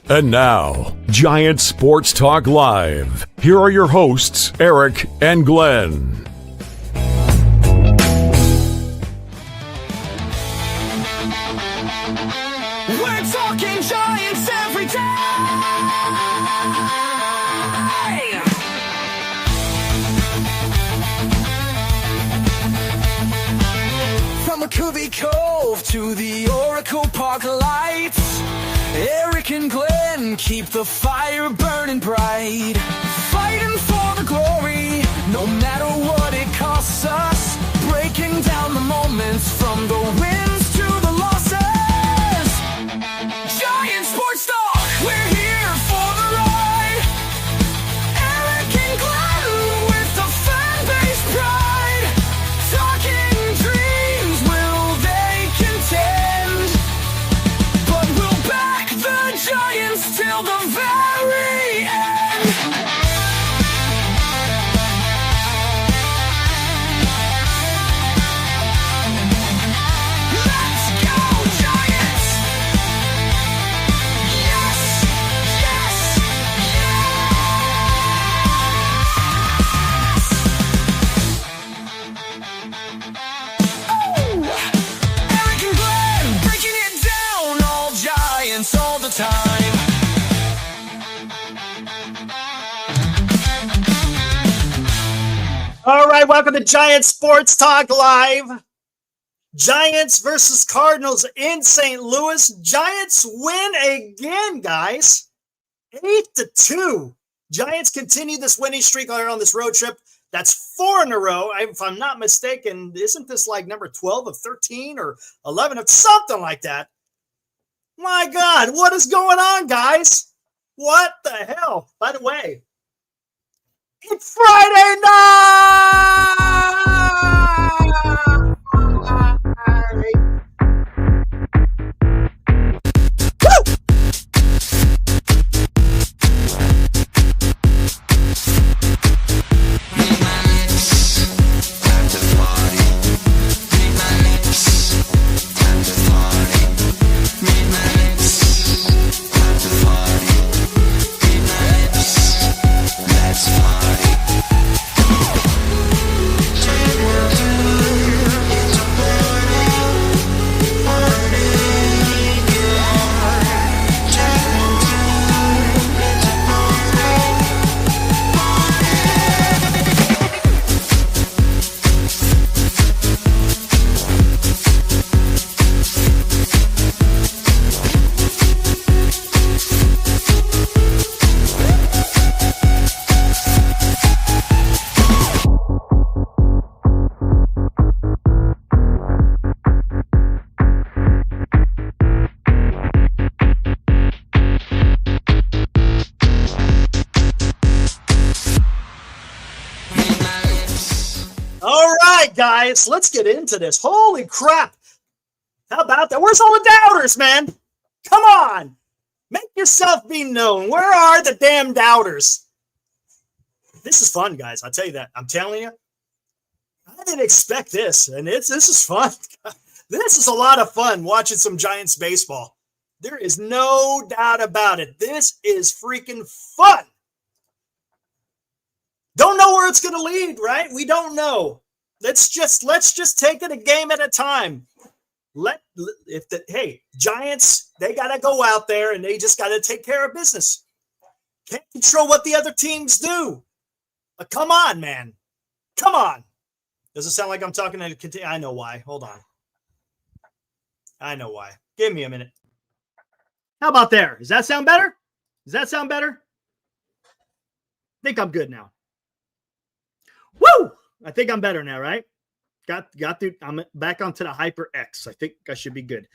And now, Giant Sports Talk Live. Here are your hosts, Eric and Glenn. We're talking Giants every day. From McCovey Cove to the Oracle Park lights, Eric and Glenn keep the fire burning bright, fighting for the glory, no matter what it costs us, breaking down the moments from the wins to the losses. Giant Sports Talk, we're here for the ride. Eric and Glenn with the fan base pride, talking dreams, will they contend? But we'll back the Giants till the very end. Let's go, Giants! Yes, yes, yes! Oh! Eric and Glenn breaking it down, all Giants all the time. All right, welcome to Giant Sports Talk Live. Giants versus Cardinals in St. Louis. Giants win again, guys. 8-2. Giants continue this winning streak on this road trip. That's 4 in a row. If I'm not mistaken, isn't this like number 12 of 13 or 11 of something like that? My God, what is going on, guys? What the hell? By the way, it's Friday night! Woo! All right, guys, let's get into this. Holy crap. How about that? Where's all the doubters, man? Come on. Make yourself be known. Where are the damn doubters? This is fun, guys. I'll tell you that. I'm telling you. I didn't expect this, and this is fun. This is a lot of fun watching some Giants baseball. There is no doubt about it. This is freaking fun. Don't know where it's going to lead, right? We don't know. Let's just take it a game at a time. Giants, they got to go out there and they just got to take care of business. Can't control what the other teams do. But come on, man. Come on. Does it sound like I'm talking to I know why. Hold on. I know why. Give me a minute. How about there? Does that sound better? Does that sound better? I think I'm good now. Woo! I think I'm better now, right? Got through. I'm back onto the HyperX. I think I should be good.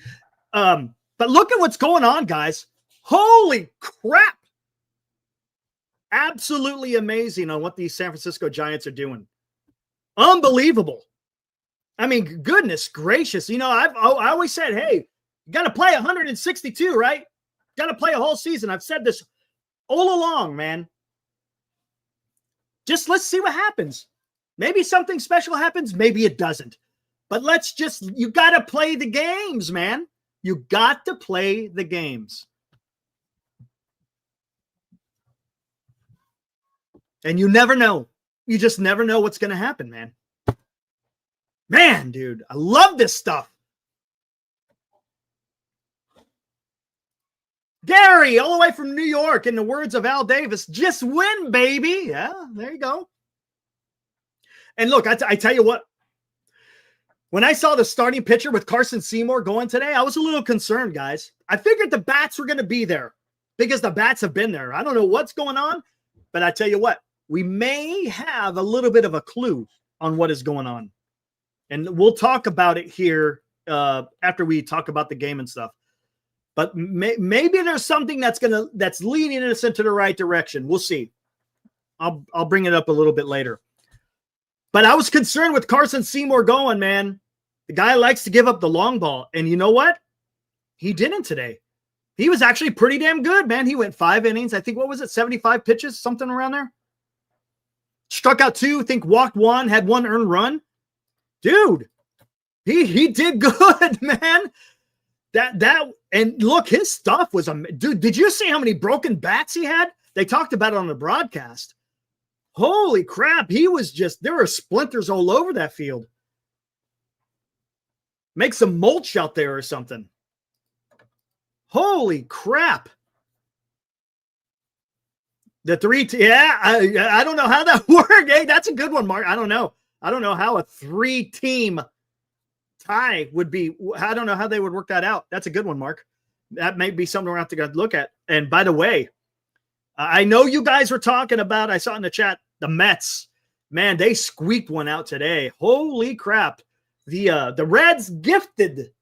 But look at what's going on, guys. Holy crap. Absolutely amazing on what these San Francisco Giants are doing. Unbelievable. I mean, goodness gracious. You know, I always said, hey, you got to play 162, right? Got to play a whole season. I've said this all along, man. Just let's see what happens. Maybe something special happens. Maybe it doesn't. But you got to play the games, man. You got to play the games. And you never know. You just never know what's going to happen, man. Man, dude, I love this stuff. Gary, all the way from New York, in the words of Al Davis, just win, baby. Yeah, there you go. And look, I tell you what, when I saw the starting pitcher with Carson Seymour going today, I was a little concerned, guys. I figured the bats were going to be there because the bats have been there. I don't know what's going on, but I tell you what, we may have a little bit of a clue on what is going on. And we'll talk about it here after we talk about the game and stuff. But maybe there's something that's leading us into the right direction. We'll see. I'll bring it up a little bit later. But I was concerned with Carson Seymour going, man. The guy likes to give up the long ball. And you know what? He didn't today. He was actually pretty damn good, man. He went 5 innings. I think, what was it, 75 pitches, something around there? Struck out 2, I think walked 1, had 1 earned run. Dude, he did good, man. That and look, his stuff was dude. Did you see how many broken bats he had? They talked about it on the broadcast. Holy crap, he was just, there were splinters all over that field. Make some mulch out there or something. Holy crap. The 3, I don't know how that worked. Hey, that's a good one, Mark. I don't know how a 3-team tie would be. I don't know how they would work that out. That's a good one, Mark. That may be something we're going to have to look at. And by the way, I know you guys were talking about, I saw in the chat, the Mets. Man, they squeaked one out today. Holy crap. The Reds gifted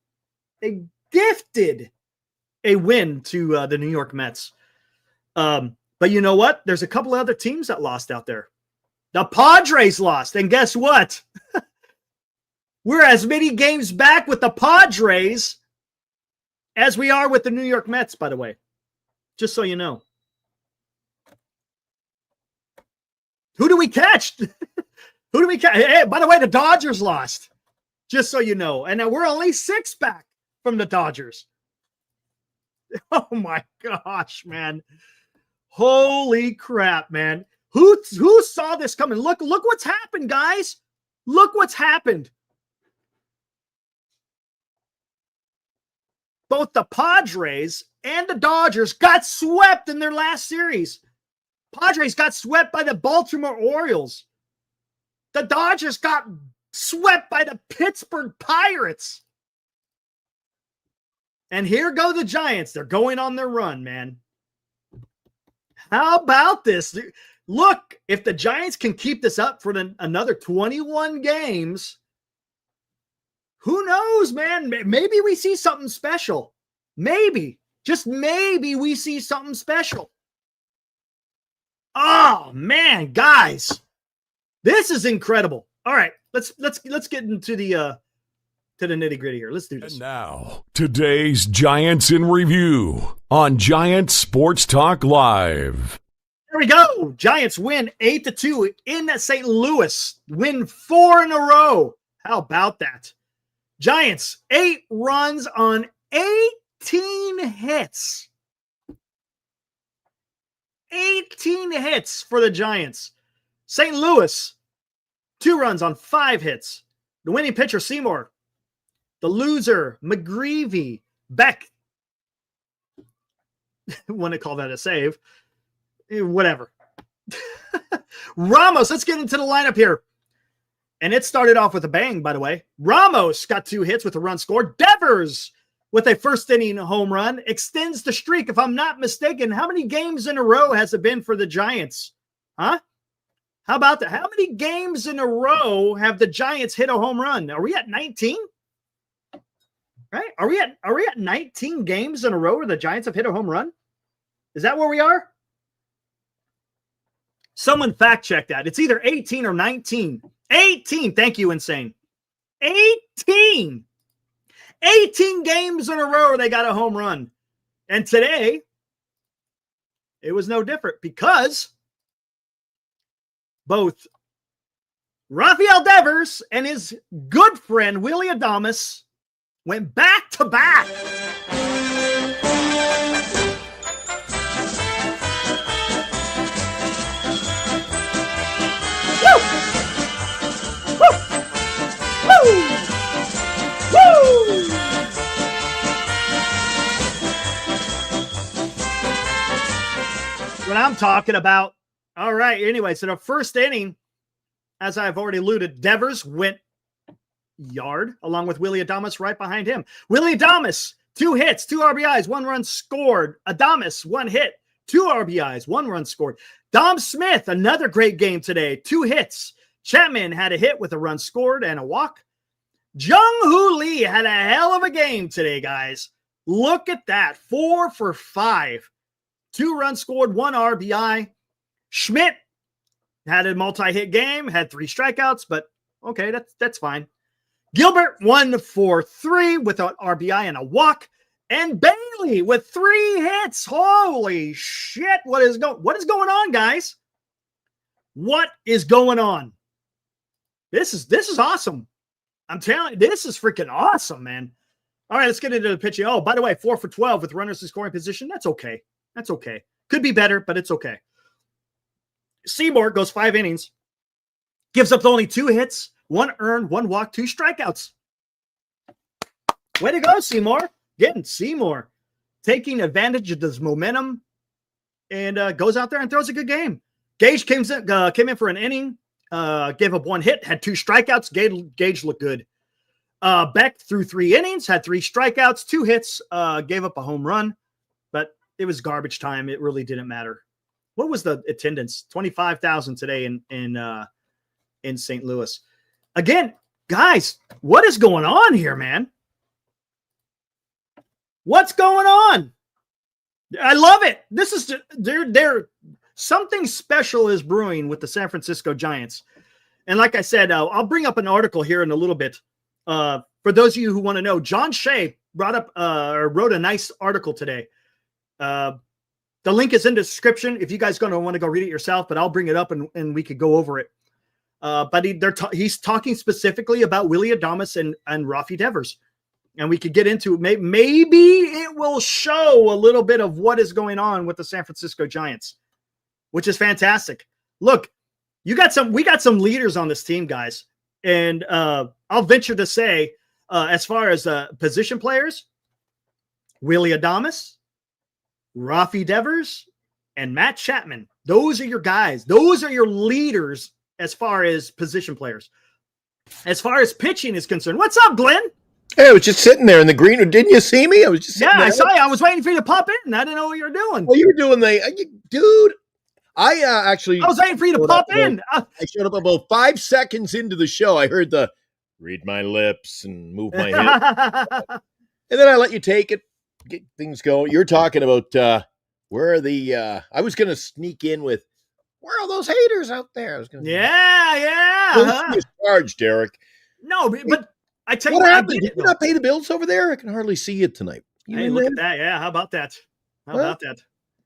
a win to the New York Mets. But you know what? There's a couple of other teams that lost out there. The Padres lost. And guess what? We're as many games back with the Padres as we are with the New York Mets, by the way. Just so you know. Who do we catch? Who do we catch? Hey, by the way, the Dodgers lost. Just so you know. And now we're only 6 back from the Dodgers. Oh, my gosh, man. Holy crap, man. Who saw this coming? Look what's happened, guys. Look what's happened. Both the Padres and the Dodgers got swept in their last series. Padres got swept by the Baltimore Orioles. The Dodgers got swept by the Pittsburgh Pirates. And here go the Giants. They're going on their run, man. How about this? Look, if the Giants can keep this up for another 21 games, who knows, man? Maybe we see something special. Maybe, just maybe we see something special. Oh, man, guys, this is incredible. All right, let's get into the nitty-gritty here. Let's do this. And now, today's Giants in Review on Giants Sports Talk Live. There we go. Giants win 8-2 in St. Louis. Win 4 in a row. How about that? Giants, 8 runs on 18 hits. 18 hits for the Giants. St. Louis, 2 runs on 5 hits. The winning pitcher, Seymour. The loser, McGreevy. Beck. Want to call that a save. Whatever. Ramos, let's get into the lineup here. And it started off with a bang, by the way. Ramos got 2 hits with a run scored. Devers with a first inning home run extends the streak. If I'm not mistaken, how many games in a row has it been for the Giants? Huh? How about that? How many games in a row have the Giants hit a home run? Are we at 19? Right? Are we at 19 games in a row where the Giants have hit a home run? Is that where we are? Someone fact check that. It's either 18 or 19. 18. Thank you, Insane. 18. 18 games in a row where they got a home run. And today, it was no different because both Rafael Devers and his good friend, Willy went back to back. what I'm talking about. All right. Anyway, so the first inning, as I've already alluded, Devers went yard along with Willy Adames right behind him. Willy Adames, 2 hits, 2 RBIs, 1 run scored. Adames, 1 hit, 2 RBIs, 1 run scored. Dom Smith, another great game today, 2 hits. Chapman had a hit with a run scored and a walk. Jung-Hoo Lee had a hell of a game today, guys. Look at that, 4 for 5. 2 runs scored, 1 RBI. Schmidt had a multi-hit game, had 3 strikeouts, but okay, that's fine. Gilbert 1 for 3 with an RBI and a walk, and Bailey with 3 hits. Holy shit! What is going on, guys? What is going on? This is awesome. I'm telling you, this is freaking awesome, man. All right, let's get into the pitching. Oh, by the way, 4 for 12 with runners in scoring position. That's okay. That's okay. Could be better, but it's okay. Seymour goes 5 innings, gives up only 2 hits, 1 earned, 1 walk, 2 strikeouts. Way to go, Seymour. Getting Seymour taking advantage of this momentum and goes out there and throws a good game. Gage came in for an inning, gave up 1 hit, had 2 strikeouts. Gage looked good. Beck threw 3 innings, had 3 strikeouts, 2 hits, gave up a home run, but it was garbage time. It really didn't matter. What was the attendance? 25,000 today in St. Louis. Again, guys, what is going on here, man? What's going on? I love it. This is they're something special is brewing with the San Francisco Giants. And like I said, I'll bring up an article here in a little bit. For those of you who want to know, John Shea wrote a nice article today. The link is in the description if you guys going to want to go read it yourself, but I'll bring it up and we could go over it. But he's talking specifically about Willy Adames and Rafi Devers. And we could get into maybe it will show a little bit of what is going on with the San Francisco Giants, which is fantastic. Look, we got some leaders on this team, guys. And I'll venture to say, as far as position players, Willy Adames, Rafi Devers, and Matt Chapman. Those are your guys. Those are your leaders as far as position players. As far as pitching is concerned, what's up, Glenn? Hey, I was just sitting there in the green room. Didn't you see me? I was just I saw you. I was waiting for you to pop in. I didn't know what you were doing. Well, you were doing dude. I was waiting for you to pop in. I showed up about 5 seconds into the show. I heard the read my lips and move my head. And then I let you take it, get things going. You're talking about where are the I was going to sneak in with where are those haters out there? I was going to Yeah. Charged, Derek. No, but I tell you what what, happened? Did you not pay the bills over there? I can hardly see you tonight. Hey, look at that. Yeah, how about that?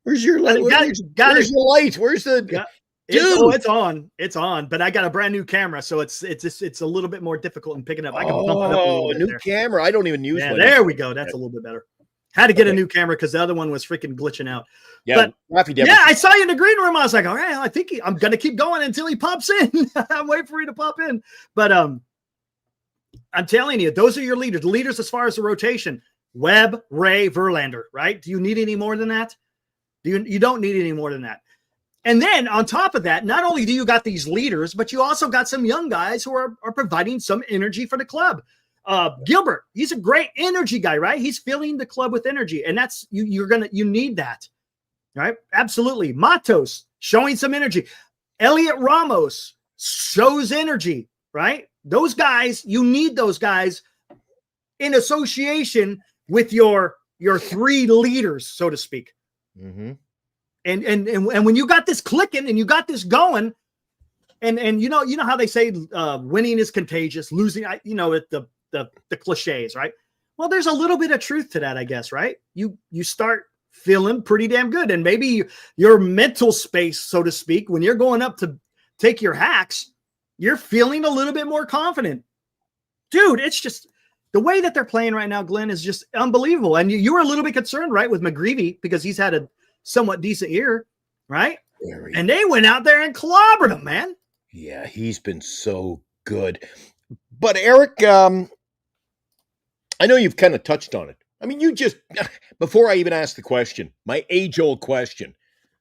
Where's your light? Where's your light? Where's the dude? It's on. It's on. But I got a brand new camera, so it's a little bit more difficult in picking up. I can bump it up a little bit new there. Camera. I don't even use one. There we go. That's a little bit better. Had to get a new camera because the other one was freaking glitching out. Yeah, but I saw you in the green room. I was like, all right, I think I'm gonna keep going until he pops in. I'm waiting for you to pop in. But I'm telling you, those are your leaders. The leaders as far as the rotation: Webb, Ray, Verlander. Right? Do you need any more than that? You don't need any more than that. And then on top of that, not only do you got these leaders, but you also got some young guys who are providing some energy for the club. Gilbert, he's a great energy guy, right? He's filling the club with energy, and that's you need that, right? Absolutely. Matos showing some energy. Elliot Ramos shows energy, right? Those guys, you need those guys in association with your 3 leaders, so to speak. Mm-hmm. And when you got this clicking and you got this going, and you know how they say winning is contagious, losing, the cliches, right? Well, there's a little bit of truth to that, I guess, right? You start feeling pretty damn good, and maybe your mental space, so to speak, when you're going up to take your hacks, you're feeling a little bit more confident. Dude, it's just the way that they're playing right now, Glenn, is just unbelievable. And you were a little bit concerned, right, with McGreevy because he's had a somewhat decent year, right? And they went out there and clobbered him, man. Yeah, he's been so good. But Eric, I know you've kind of touched on it. I mean, you just, before I even asked the question, my age-old question,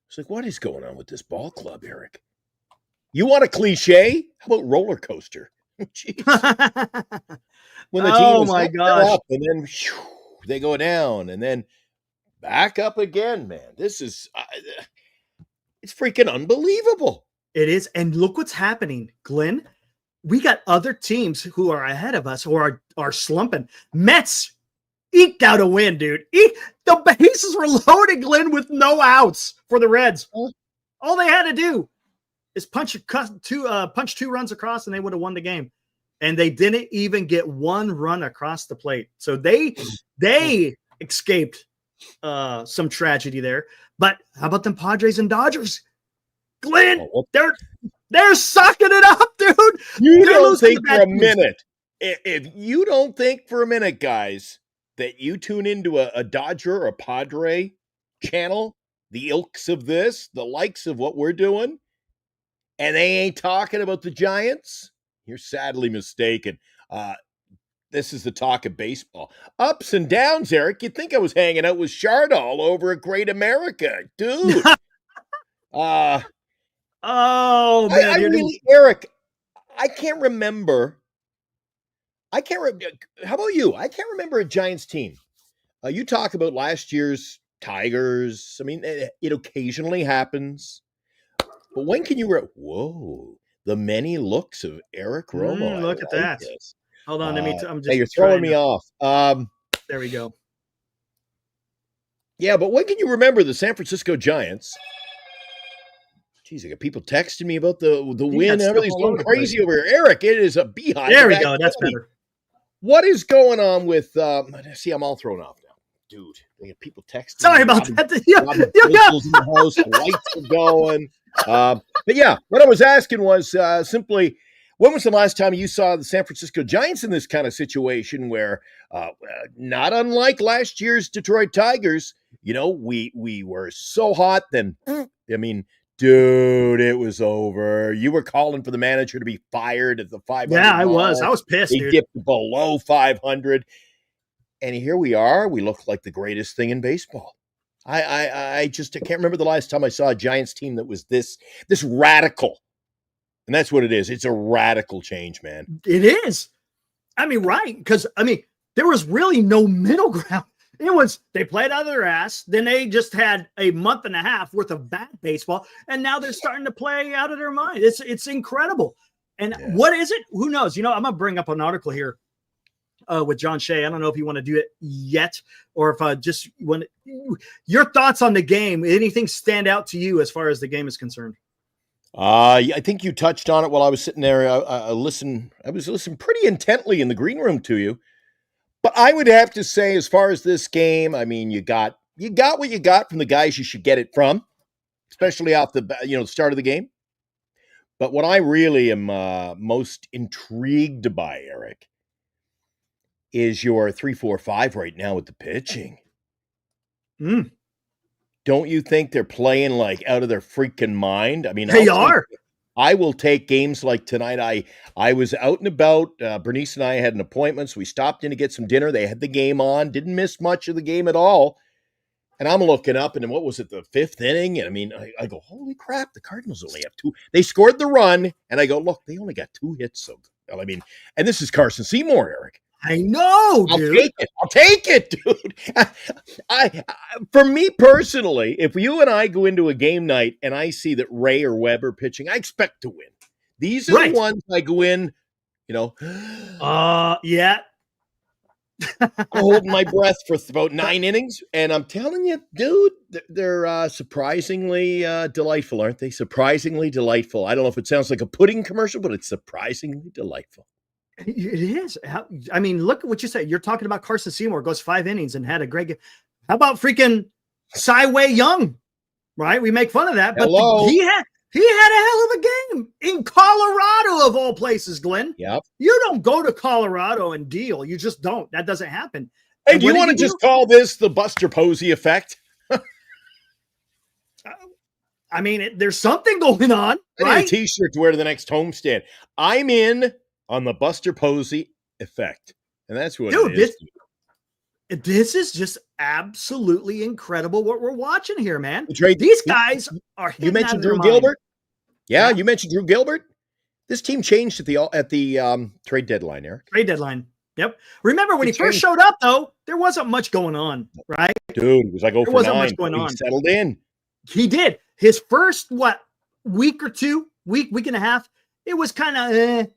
It's like, what is going on with this ball club, Eric? You want a cliche? How about roller coaster? Jeez. When the team Oh is my up, they're gosh. up, and then whew, they go down, and then back up again, man. This is it's freaking unbelievable. It is. And look what's happening, Glenn. We got other teams who are ahead of us who are slumping. Mets eked out a win, dude. The bases were loaded, Glenn, with no outs for the Reds. All they had to do is punch two runs across, and they would have won the game. And they didn't even get one run across the plate. So they escaped some tragedy there. But how about them Padres and Dodgers? Glenn, they're sucking it up, dude. You don't think for a minute, if you don't think for a minute, guys, that you tune into a Dodger or a Padre channel, the ilks of this, the likes of what we're doing, and they ain't talking about the Giants, you're sadly mistaken. This is the talk of baseball. Ups and downs, Eric. You'd think I was hanging out with Chardall over at Great America. Dude. Oh, man. I really, Eric, I can't remember. How about you? I can't remember a Giants team. You talk about last year's Tigers. I mean, it occasionally happens. But when can you whoa, the many looks of Eric Romo. Look at that. This. Hold on, I'm just you're throwing me off. There we go. Yeah, but when can you remember the San Francisco Giants? Jeez, I got people texting me about the win. Everything's going crazy over here. Eric, it is a beehive. There we go. That's better. What is going on with see, I'm all thrown off now. Dude, they have people texting. Sorry about that. In the house, the lights are going. But yeah, what I was asking was simply, when was the last time you saw the San Francisco Giants in this kind of situation where, not unlike last year's Detroit Tigers, we were so hot, then, I mean, dude, it was over. You were calling for the manager to be fired at the 500. Yeah, I was pissed, He dude. dipped below 500. And here we are. We look like the greatest thing in baseball. I can't remember the last time I saw a Giants team that was this radical. And that's what it is. It's a radical change, man. It is. I mean, right. Because, there was really no middle ground. It was, they played out of their ass. Then they just had a month and a half worth of bad baseball. And now they're starting to play out of their mind. It's incredible. And What is it? Who knows? I'm going to bring up an article here with John Shea. I don't know if you want to do it yet or if just want your thoughts on the game. Anything stand out to you as far as the game is concerned? I think you touched on it while I was sitting there. I was listening pretty intently in the green room to you. But I would have to say, as far as this game, I mean, you got what you got from the guys you should get it from, especially off the start of the game. But what I really am most intrigued by, Eric, is your 3-4-5 right now with the pitching. Don't you think they're playing like out of their freaking mind? I mean, they are. I will take games like tonight. I was out and about. Bernice and I had an appointment, so we stopped in to get some dinner. They had the game on. Didn't miss much of the game at all. And I'm looking up, and then what was it, the fifth inning? And I mean, I go, holy crap, the Cardinals only have two. They scored the run, and I go, look, they only got 2 hits. So, I mean, and this is Carson Seymour, Eric. I know, dude. I'll take it, dude. For me personally, if you and I go into a game night and I see that Ray or Webb are pitching, I expect to win. These are the ones I go in, yeah. holding my breath for about 9 innings. And I'm telling you, dude, they're surprisingly delightful, aren't they? Surprisingly delightful. I don't know if it sounds like a pudding commercial, but it's surprisingly delightful. It is. I mean, look at what you said. You're talking about Carson Seymour goes 5 innings and had a great game. How about freaking Cy Young? Right? We make fun of that, but he had a hell of a game in Colorado of all places, Glenn. Yep. You don't go to Colorado and deal. You just don't. That doesn't happen. Hey, do you want to just call this the Buster Posey effect? I mean, there's something going on, right? I need a T-shirt to wear to the next homestand. I'm in on the Buster Posey effect. And that's what it is. This is just absolutely incredible what we're watching here, man. The trade- These guys are You hitting out mentioned of their Drew mind. Gilbert. Yeah, Yeah. you mentioned Drew Gilbert. This team changed at the trade deadline, Eric. Trade deadline. Yep. Remember when It he first changed. showed up, though, there wasn't much going on, right? Dude, it was like 0 There for wasn't 9. much going He on. settled in. He did. His first, week or two, week and a half, it was kind of,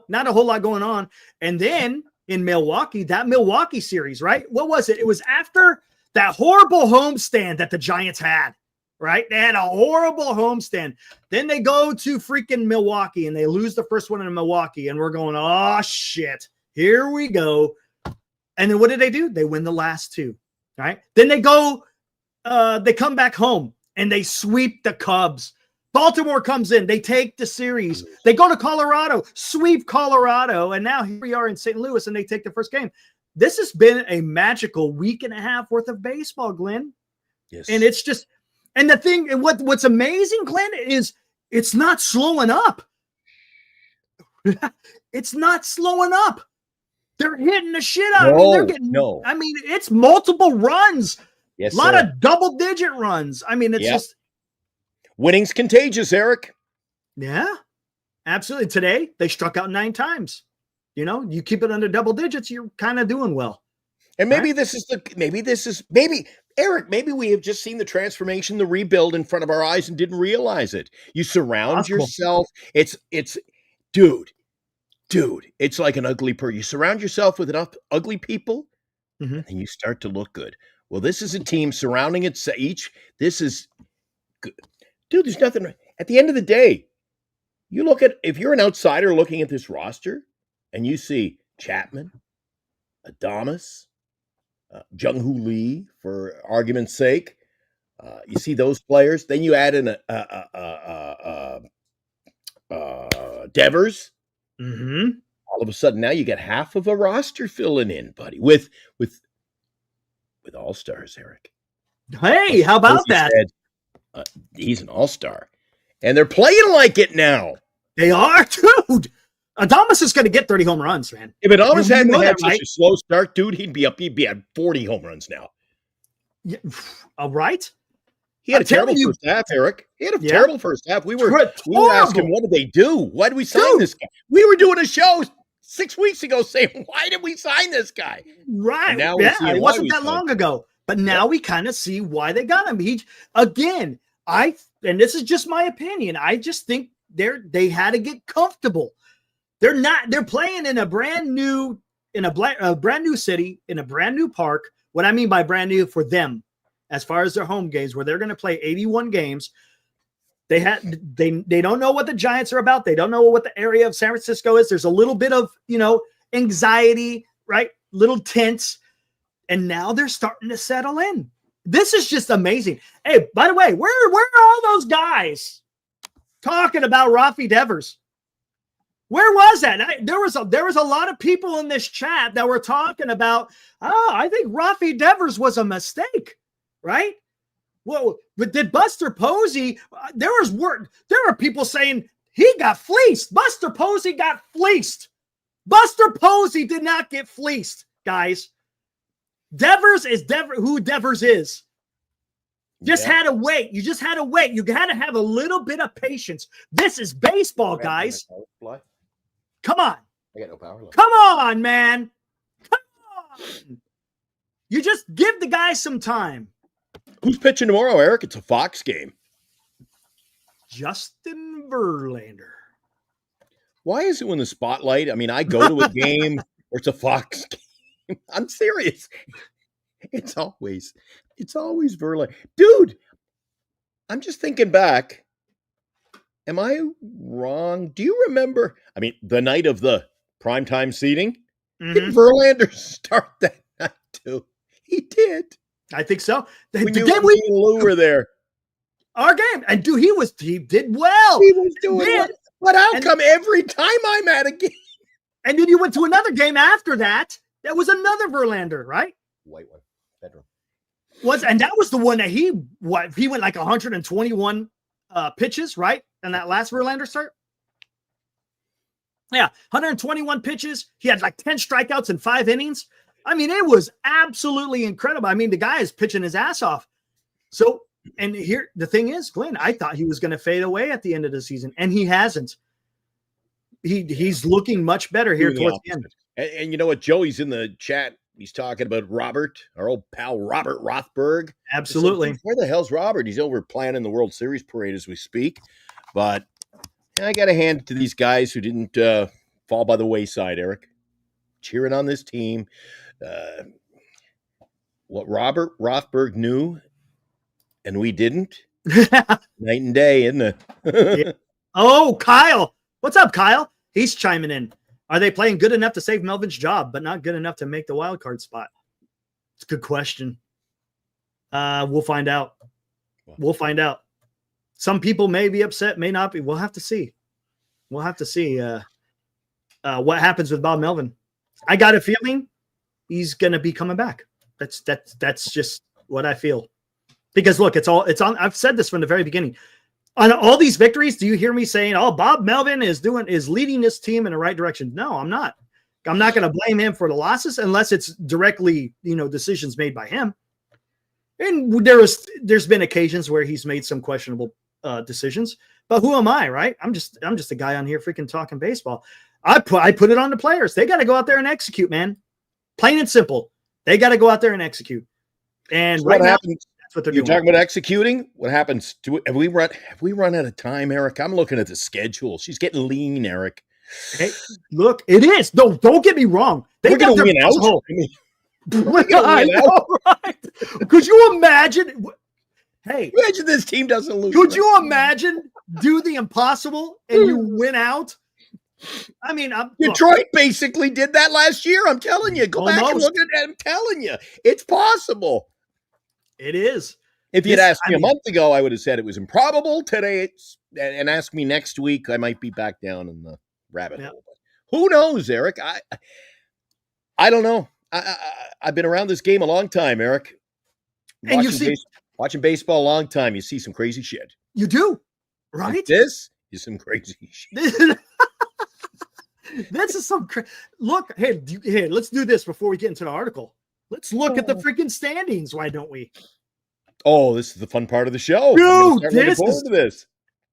not a whole lot going on. And then in Milwaukee, that Milwaukee series, right? What was it? It was after that horrible homestand that the Giants had, right? They had a horrible homestand. Then they go to freaking Milwaukee and they lose the first one in Milwaukee. And we're going, oh, shit, here we go. And then what did they do? They win the last two, right? Then they go, they come back home and they sweep the Cubs. Baltimore comes in. They take the series. They go to Colorado, sweep Colorado. And now here we are in St. Louis and they take the first game. This has been a magical week and a half worth of baseball, Glenn. Yes. And it's just, and the thing, and what's amazing, Glenn, is it's not slowing up. It's not slowing up. They're hitting the shit out. They're getting, it's multiple runs. Yes, A lot sir. of double-digit runs. It's just, Winning's contagious, Eric. yeah, absolutely. Today, they struck out 9 times. You keep it under double digits, you're kind of doing well. And maybe Eric, maybe we have just seen the transformation, the rebuild in front of our eyes and didn't realize it. You surround Possible. yourself. Dude, it's like an ugly person. You surround yourself with enough ugly people and you start to look good. Well, this is a team surrounding each. This is good. Dude, there's nothing. At the end of the day, if you're an outsider looking at this roster and you see Chapman, Adames, Jung-Hoo Lee, for argument's sake, you see those players, then you add in Devers. Mm-hmm. All of a sudden, now you get half of a roster filling in, buddy, with all-stars, Eric. Hey, how about that? He's an all-star. And they're playing like it now. They are, dude. Adames is going to get 30 home runs, man. If Adames hadn't know had that, such right? a slow start, dude, he'd be at 40 home runs now. Yeah, all right. He had I'm a terrible telling you- first half, Eric. He had a Yeah. terrible first half. We were Horrible. asking, what did they do? Why did we sign Dude. this guy? We were doing a show 6 weeks ago saying, why did we sign this guy? Right. And now we're Yeah, seeing it why wasn't we that signed long ago. But now we kind of see why they got him. And this is just my opinion. I just think they had to get comfortable. They're playing in a brand new city, in a brand new park. What I mean by brand new for them, as far as their home games, where they're going to play 81 games. They don't know what the Giants are about. They don't know what the area of San Francisco is. There's a little bit of, anxiety, right? Little tense. And now they're starting to settle in. This is just amazing. Hey, by the way, where are all those guys talking about Rafi Devers? Where was that? There was a lot of people in this chat that were talking about, I think Rafi Devers was a mistake, right? Well, but did Buster Posey, there were people saying he got fleeced. Buster Posey got fleeced. Buster Posey did not get fleeced, guys. Devers is who Devers is. Had to wait. You just had to wait. You had to have a little bit of patience. This is baseball, guys. Come on. I got no power left. Come on, man. Come on. You just give the guy some time. Who's pitching tomorrow, Eric? It's a Fox game. Justin Verlander. Why is it when the spotlight? I mean, I go to a game where it's a Fox game. I'm serious. It's always Verlander. Dude, I'm just thinking back. Am I wrong? Do you remember? I mean, the night of the primetime seating, did Verlander start that night too? He did. I think so. The When game me and Lou were there. our game. And dude, he did well. He was doing He well. did. But how come every time I'm at a game? And then you went to another game after that. That was another Verlander, right? White one. Bedroom. And that was the one that he went like 121 pitches, right? And that last Verlander start. Yeah, 121 pitches. He had like 10 strikeouts in 5 innings. I mean, it was absolutely incredible. I mean, the guy is pitching his ass off. So, and here, the thing is, Glenn, I thought he was going to fade away at the end of the season, and he hasn't. He's looking much better here towards the end. And you know what? Joey's in the chat. He's talking about Robert, our old pal Robert Rothberg. Absolutely. Where the hell's Robert? He's over planning the World Series parade as we speak. But I got to hand it to these guys who didn't fall by the wayside, Eric. Cheering on this team. What Robert Rothberg knew and we didn't. Night and day, isn't it? Yeah. Oh, Kyle. What's up, Kyle? He's chiming in. Are they playing good enough to save Melvin's job, but not good enough to make the wild card spot? It's a good question. We'll find out. We'll find out. Some people may be upset, may not be. We'll have to see. We'll have to see what happens with Bob Melvin. I got a feeling he's going to be coming back. That's just what I feel. Because look, it's on. I've said this from the very beginning. On all these victories, do you hear me saying, "Oh, Bob Melvin is leading this team in the right direction"? No, I'm not. I'm not going to blame him for the losses unless it's directly, decisions made by him. And there's been occasions where he's made some questionable decisions. But who am I, right? I'm just a guy on here freaking talking baseball. I put it on the players. They got to go out there and execute, man. Plain and simple. They got to go out there and execute. And so right now, happens? that's what they're You're doing. talking about executing. What happens? Have we run out of time, Eric? I'm looking at the schedule. She's getting lean, Eric. Hey, look, it is. Don't get me wrong. We're going to win out. I know, right? Could you imagine? Hey, imagine this team doesn't lose. Could you imagine do the impossible and you win out? I mean, Detroit basically did that last year. I'm telling you. Go back and look at that. I'm telling you. It's possible. It is. If you'd asked me a month ago, I would have said it was improbable. Today, and ask me next week, I might be back down in the rabbit hole. But who knows, Eric? I don't know. I've been around this game a long time, Eric. And Watching baseball a long time, you see some crazy shit. You do, right? Like this is some crazy shit. This is some look. Hey, let's do this before we get into the article. Let's look at the freaking standings. Why don't we? Oh, this is the fun part of the show. Dude,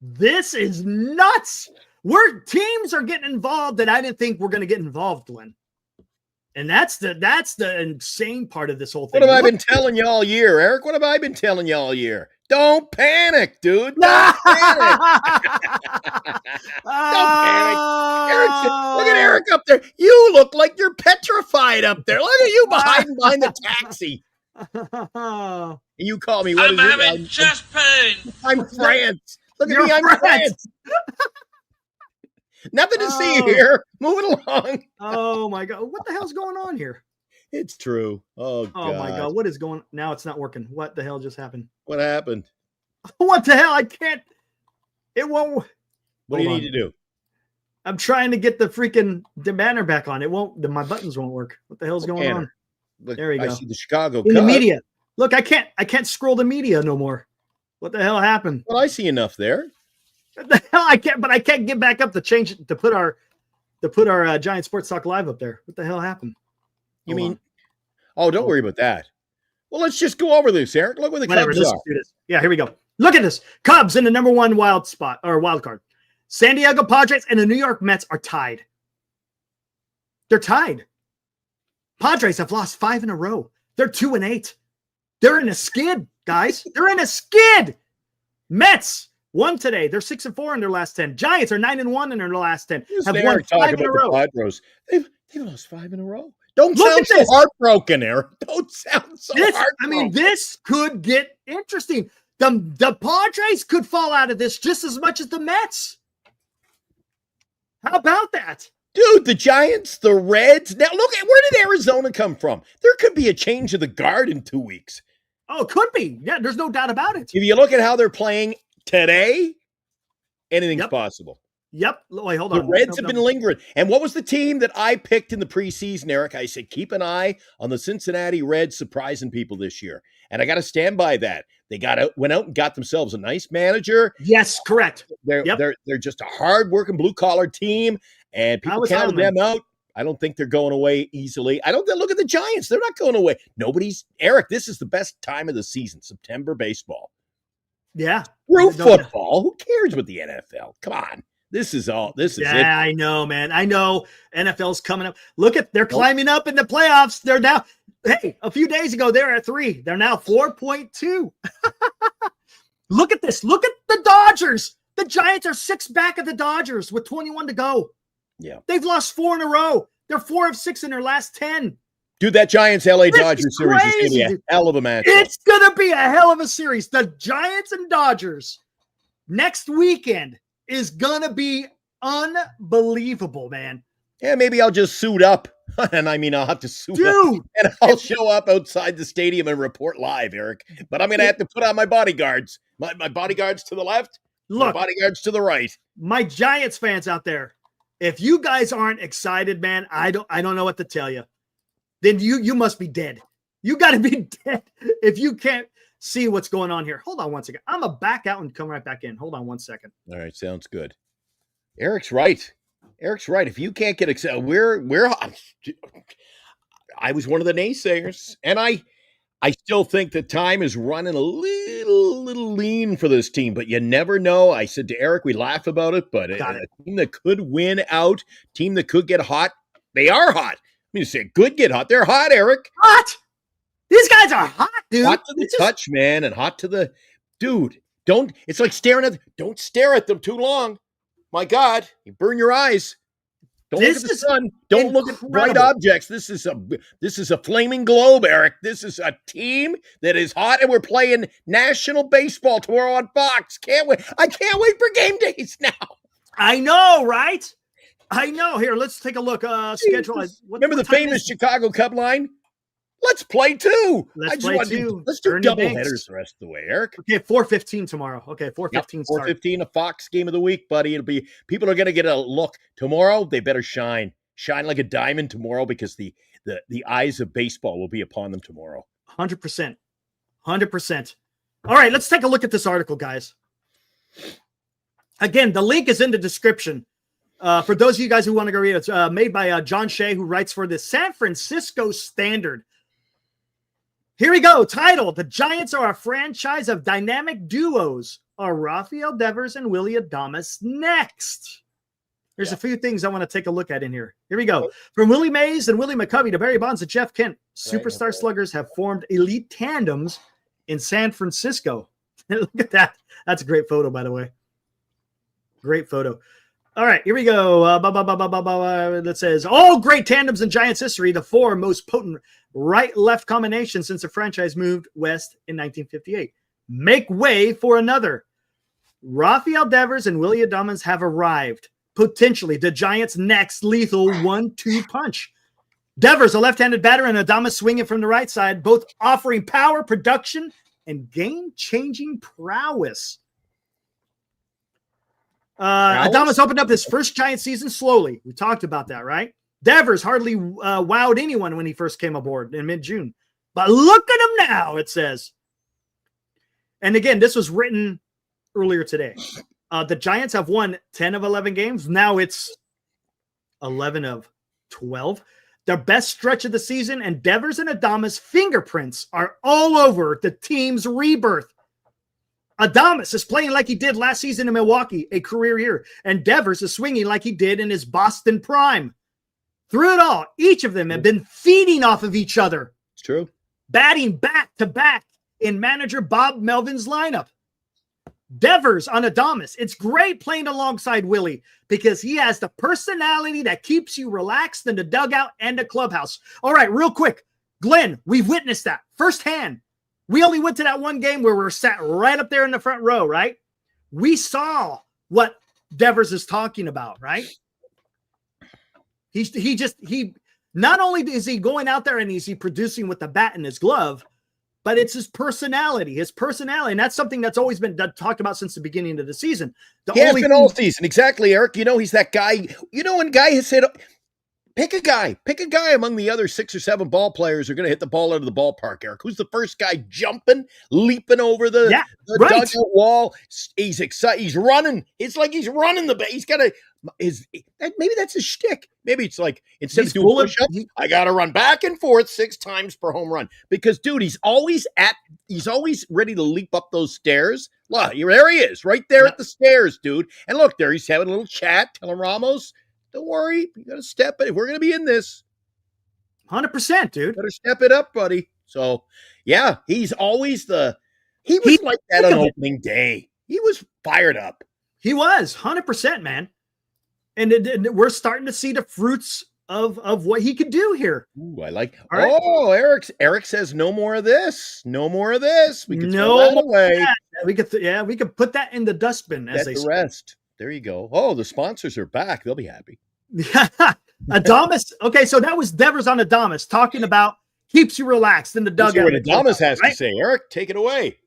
this is nuts. Teams are getting involved that I didn't think were going to get involved, Glenn. And that's the insane part of this whole thing. What have I been telling you all year, Eric? What have I been telling you all year? Don't panic, dude. Don't panic. Don't panic. Look at Eric up there. You look like you're petrified up there. Look at you behind the taxi. You call me. I'm having chest pain. I'm France. Look at me. I'm France. Nothing to see here. Moving along. Oh my God. What the hell's going on here? It's true. Oh my God. What is going on? Now it's not working. What the hell just happened? What happened? What the hell? I can't. It won't. What do you need to do? I'm trying to get the banner back on. It won't. My buttons won't work. What the hell's going on? Look, there we go. I see the Chicago in the media. Look, I can't scroll the media no more. What the hell happened? Well, I see enough there. What the hell? I can't get back up to change it to put our Giant Sports Talk Live up there. What the hell happened? You mean? Oh, don't worry about that. Well, let's just go over this, Eric. Look where the Cubs are. Do this. Yeah, here we go. Look at this. Cubs in the number one wild card. San Diego Padres and the New York Mets are tied. They're tied. Padres have lost 5 in a row. They're 2-8. They're in a skid, guys. They're in a skid. Mets won today. They're 6-4 in their last 10. Giants are 9-1 in their last 10. Have won 5 in a row. Padres. They've lost 5 in a row. Don't sound so heartbroken, Eric. Don't sound so heartbroken. I mean, this could get interesting. The Padres could fall out of this just as much as the Mets. How about that? Dude, the Giants, the Reds. Now, look, where did Arizona come from? There could be a change of the guard in 2 weeks. Oh, it could be. Yeah, there's no doubt about it. If you look at how they're playing today, anything's possible. Yep. Wait, hold on. The Reds have been lingering. And what was the team that I picked in the preseason, Eric? I said, keep an eye on the Cincinnati Reds surprising people this year. And I got to stand by that. They went out and got themselves a nice manager. Yes, correct. They're just a hard-working blue-collar team, and people counted them out. I don't think they're going away easily. Look at the Giants. They're not going away. Eric, this is the best time of the season, September baseball. Yeah. Screw football. Who cares with the NFL? Come on. This is it. I know, man. I know NFL's coming up. They're climbing up in the playoffs. They're now, a few days ago, they were at 3. They're now 4.2. Look at this. Look at the Dodgers. The Giants are 6 back of the Dodgers with 21 to go. Yeah. They've lost 4 in a row. They're 4 of 6 in their last 10. Dude, that Giants-LA Dodgers series is going to be a hell of a match. It's going to be a hell of a series. The Giants and Dodgers next weekend is going to be unbelievable, man. Yeah, maybe I'll just suit up. And I'll have to suit up. And I'll show up outside the stadium and report live, Eric. But I'm going to have to put on my bodyguards. My bodyguards to the left, my bodyguards to the right. My Giants fans out there, if you guys aren't excited, man, I don't know what to tell you. Then you must be dead. You got to be dead if you can't see what's going on here. Hold on one second. I'm going to back out and come right back in. Hold on one second. All right, sounds good. Eric's right. If you can't get excited, I was one of the naysayers, and I still think the time is running a little lean for this team, but you never know. I said to Eric, we laugh about it, but a team that could win out, team that could get hot, they are hot. I mean, you say good get hot. They're hot, Eric. Hot. These guys are hot, dude. Hot to the touch, man, and hot to the dude. It's like don't stare at them too long. My God, you burn your eyes. Don't look at the sun. Don't look at bright objects. This is a flaming globe, Eric. This is a team that is hot, and we're playing national baseball tomorrow on Fox. I can't wait for game days now. I know, right? I know. Here, let's take a look. Schedule. Remember the famous Chicago Cub line? Let's play 2. Let's do double headers the rest of the way, Eric. Okay, 4:15 tomorrow. Okay, 4:15 start. 4:15, a Fox game of the week, buddy. People are going to get a look. Tomorrow, they better shine. Shine like a diamond tomorrow, because the eyes of baseball will be upon them tomorrow. 100%. 100%. All right, let's take a look at this article, guys. Again, the link is in the description. For those of you guys who want to go read it, it's made by John Shea, who writes for the San Francisco Standard. Here we go. Title: The Giants are a franchise of dynamic duos. Are Rafael Devers and Willy Adames next? There's a few things I want to take a look at in here. Here we go. From Willie Mays and Willie McCovey to Barry Bonds and Jeff Kent, superstar sluggers have formed elite tandems in San Francisco. Look at that. That's a great photo, by the way. Great photo. All right, here we go. That says, all great tandems in Giants history, the 4 most potent right-left combinations since the franchise moved west in 1958. Make way for another. Rafael Devers and Willy Adames have arrived. Potentially the Giants' next lethal 1-2 punch. Devers, a left-handed batter, and Adames swinging from the right side, both offering power, production, and game-changing prowess. Adames opened up his first Giant season slowly. We talked about that, right? Devers hardly wowed anyone when he first came aboard in mid-June. But look at him now, it says. And again, this was written earlier today. The Giants have won 10 of 11 games. Now it's 11 of 12. Their best stretch of the season, and Devers and Adames' fingerprints are all over the team's rebirth. Adames is playing like he did last season in Milwaukee, a career year, and Devers is swinging like he did in his Boston prime. Through it all, each of them have been feeding off of each other. It's true. Batting back to back in manager Bob Melvin's lineup. Devers on Adames. It's great playing alongside Willy because he has the personality that keeps you relaxed in the dugout and the clubhouse. All right, real quick. Glenn, we've witnessed that firsthand. We only went to that one game where we were sat right up there in the front row, right? We what Devers is talking about, right? He not only is he going out there and is he producing with the bat in his glove, but it's his personality. And that's something that's always been talked about since the beginning of the season. Has been all season. Exactly, Eric. You know, he's that guy. You know, when guy has said, pick a guy among the other 6 or 7 ball players who are going to hit the ball out of the ballpark, Eric. Who's the first guy jumping, leaping over the dugout wall? He's excited. He's running. It's like he's running the base. He's got a maybe that's his shtick. Maybe it's like instead He's of doing full of- push-ups, I got to run back and forth 6 times per home run. Because, dude, he's always ready to leap up those stairs. Look, there he is, right there at the stairs, dude. And look, there he's having a little chat, telling Ramos, don't worry, you got to step it. If we're going to be in this, 100%, dude. better step it up, buddy. So, yeah, he's always he was like that on opening day. He was fired up. He was 100%, man. And we're starting to see the fruits of what he could do here. Ooh, I like. All right. Oh, Eric says no more of this. No more of this. We can No throw that more away. We could put that in the dustbin, as Get they the say. rest. There you go. Oh, the sponsors are back. They'll be happy. Adamas. Okay, so that was Devers on Adamas talking about keeps you relaxed in the Let's dugout. see what Adamas has right? to say. Eric, take it away.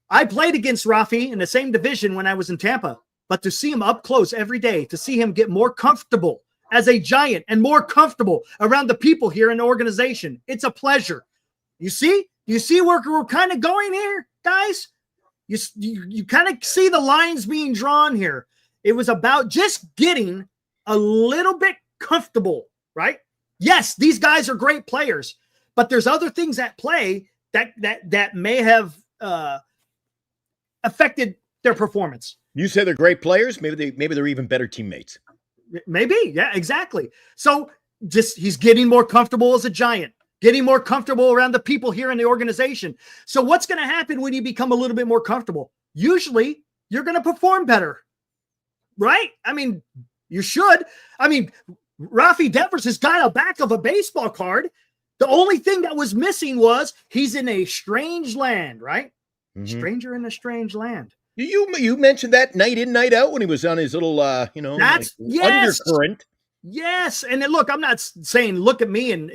I played against Rafi in the same division when I was in Tampa, but to see him up close every day, to see him get more comfortable as a Giant and more comfortable around the people here in the organization, it's a pleasure. You see where we're kind of going here, guys? You kind of see the lines being drawn here. It was about just getting a little bit comfortable, right? Yes, these guys are great players, but there's other things at play that may have affected their performance. You say they're great players. Maybe they're even better teammates. Maybe, yeah, exactly. So he's getting more comfortable as a Giant, getting more comfortable around the people here in the organization. So what's going to happen when you become a little bit more comfortable? Usually, you're going to perform better, right? I mean, you should. I mean, Rafi Devers has got a back of a baseball card. The only thing that was missing was he's in a strange land, right? Mhm. Stranger in a strange land. You mentioned that night in, night out when he was on his little, That's yes. undercurrent. Yes. And then look, I'm not saying look at me and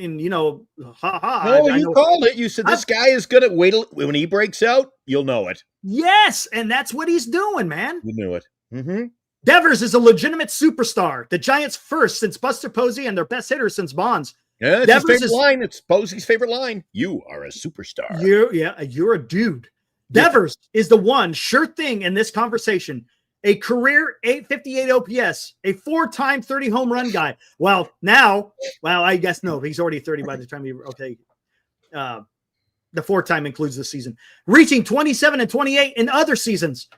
ha. No, I you know. called it. You said this guy is good at wait till when he breaks out, you'll know it. Yes. And that's what he's doing, man. You knew it. Mm-hmm. Devers is a legitimate superstar. The Giants' first since Buster Posey and their best hitter since Bonds. Yeah, it's Devers his favorite line. It's Posey's favorite line. You are a superstar. You're a dude. Devers is the one sure thing in this conversation. A career 858 OPS, a 4-time 30 home run guy. I guess no, he's already 30 by the time the 4-time includes the season. Reaching 27 and 28 in other seasons.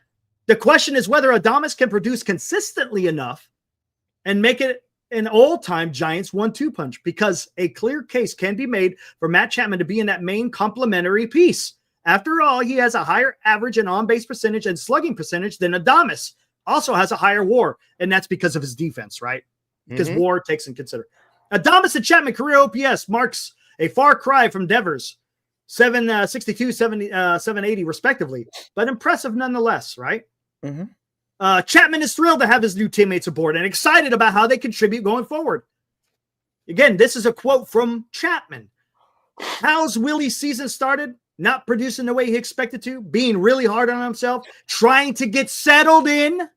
The question is whether Adames can produce consistently enough and make it an all-time Giants 1-2 punch, because a clear case can be made for Matt Chapman to be in that main complementary piece. After all, he has a higher average and on-base percentage and slugging percentage than Adames. Also has a higher WAR, and that's because of his defense, right? Because WAR takes in consider. Adames and Chapman career OPS marks a far cry from Devers, 762, 780 respectively, but impressive nonetheless, right? Mm-hmm. Chapman is thrilled to have his new teammates aboard and excited about how they contribute going forward. Again, this is a quote from Chapman. How's Willy's season started? Not producing the way he expected to, being really hard on himself, trying to get settled in.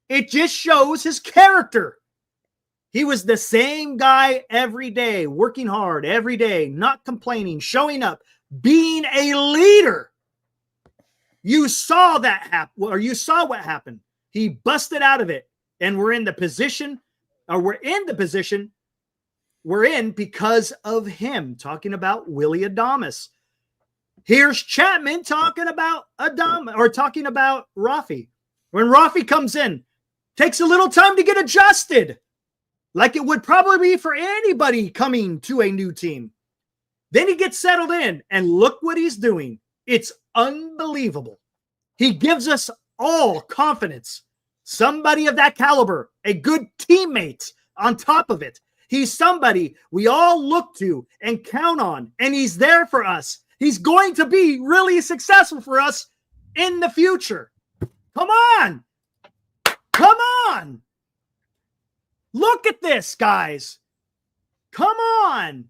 It just shows his character. He was the same guy every day, working hard every day, not complaining, showing up, being a leader. You saw that happen, or you saw what happened. He busted out of it, and we're in the position we're in because of him, talking about Willy Adames. Here's Chapman talking about talking about Rafi. When Rafi comes in, takes a little time to get adjusted, like it would probably be for anybody coming to a new team. Then he gets settled in, and look what he's doing. It's unbelievable. He gives us all confidence. Somebody of that caliber, a good teammate on top of it. He's somebody we all look to and count on, and he's there for us. He's going to be really successful for us in the future. Come on. Come on. Look at this, guys. Come on.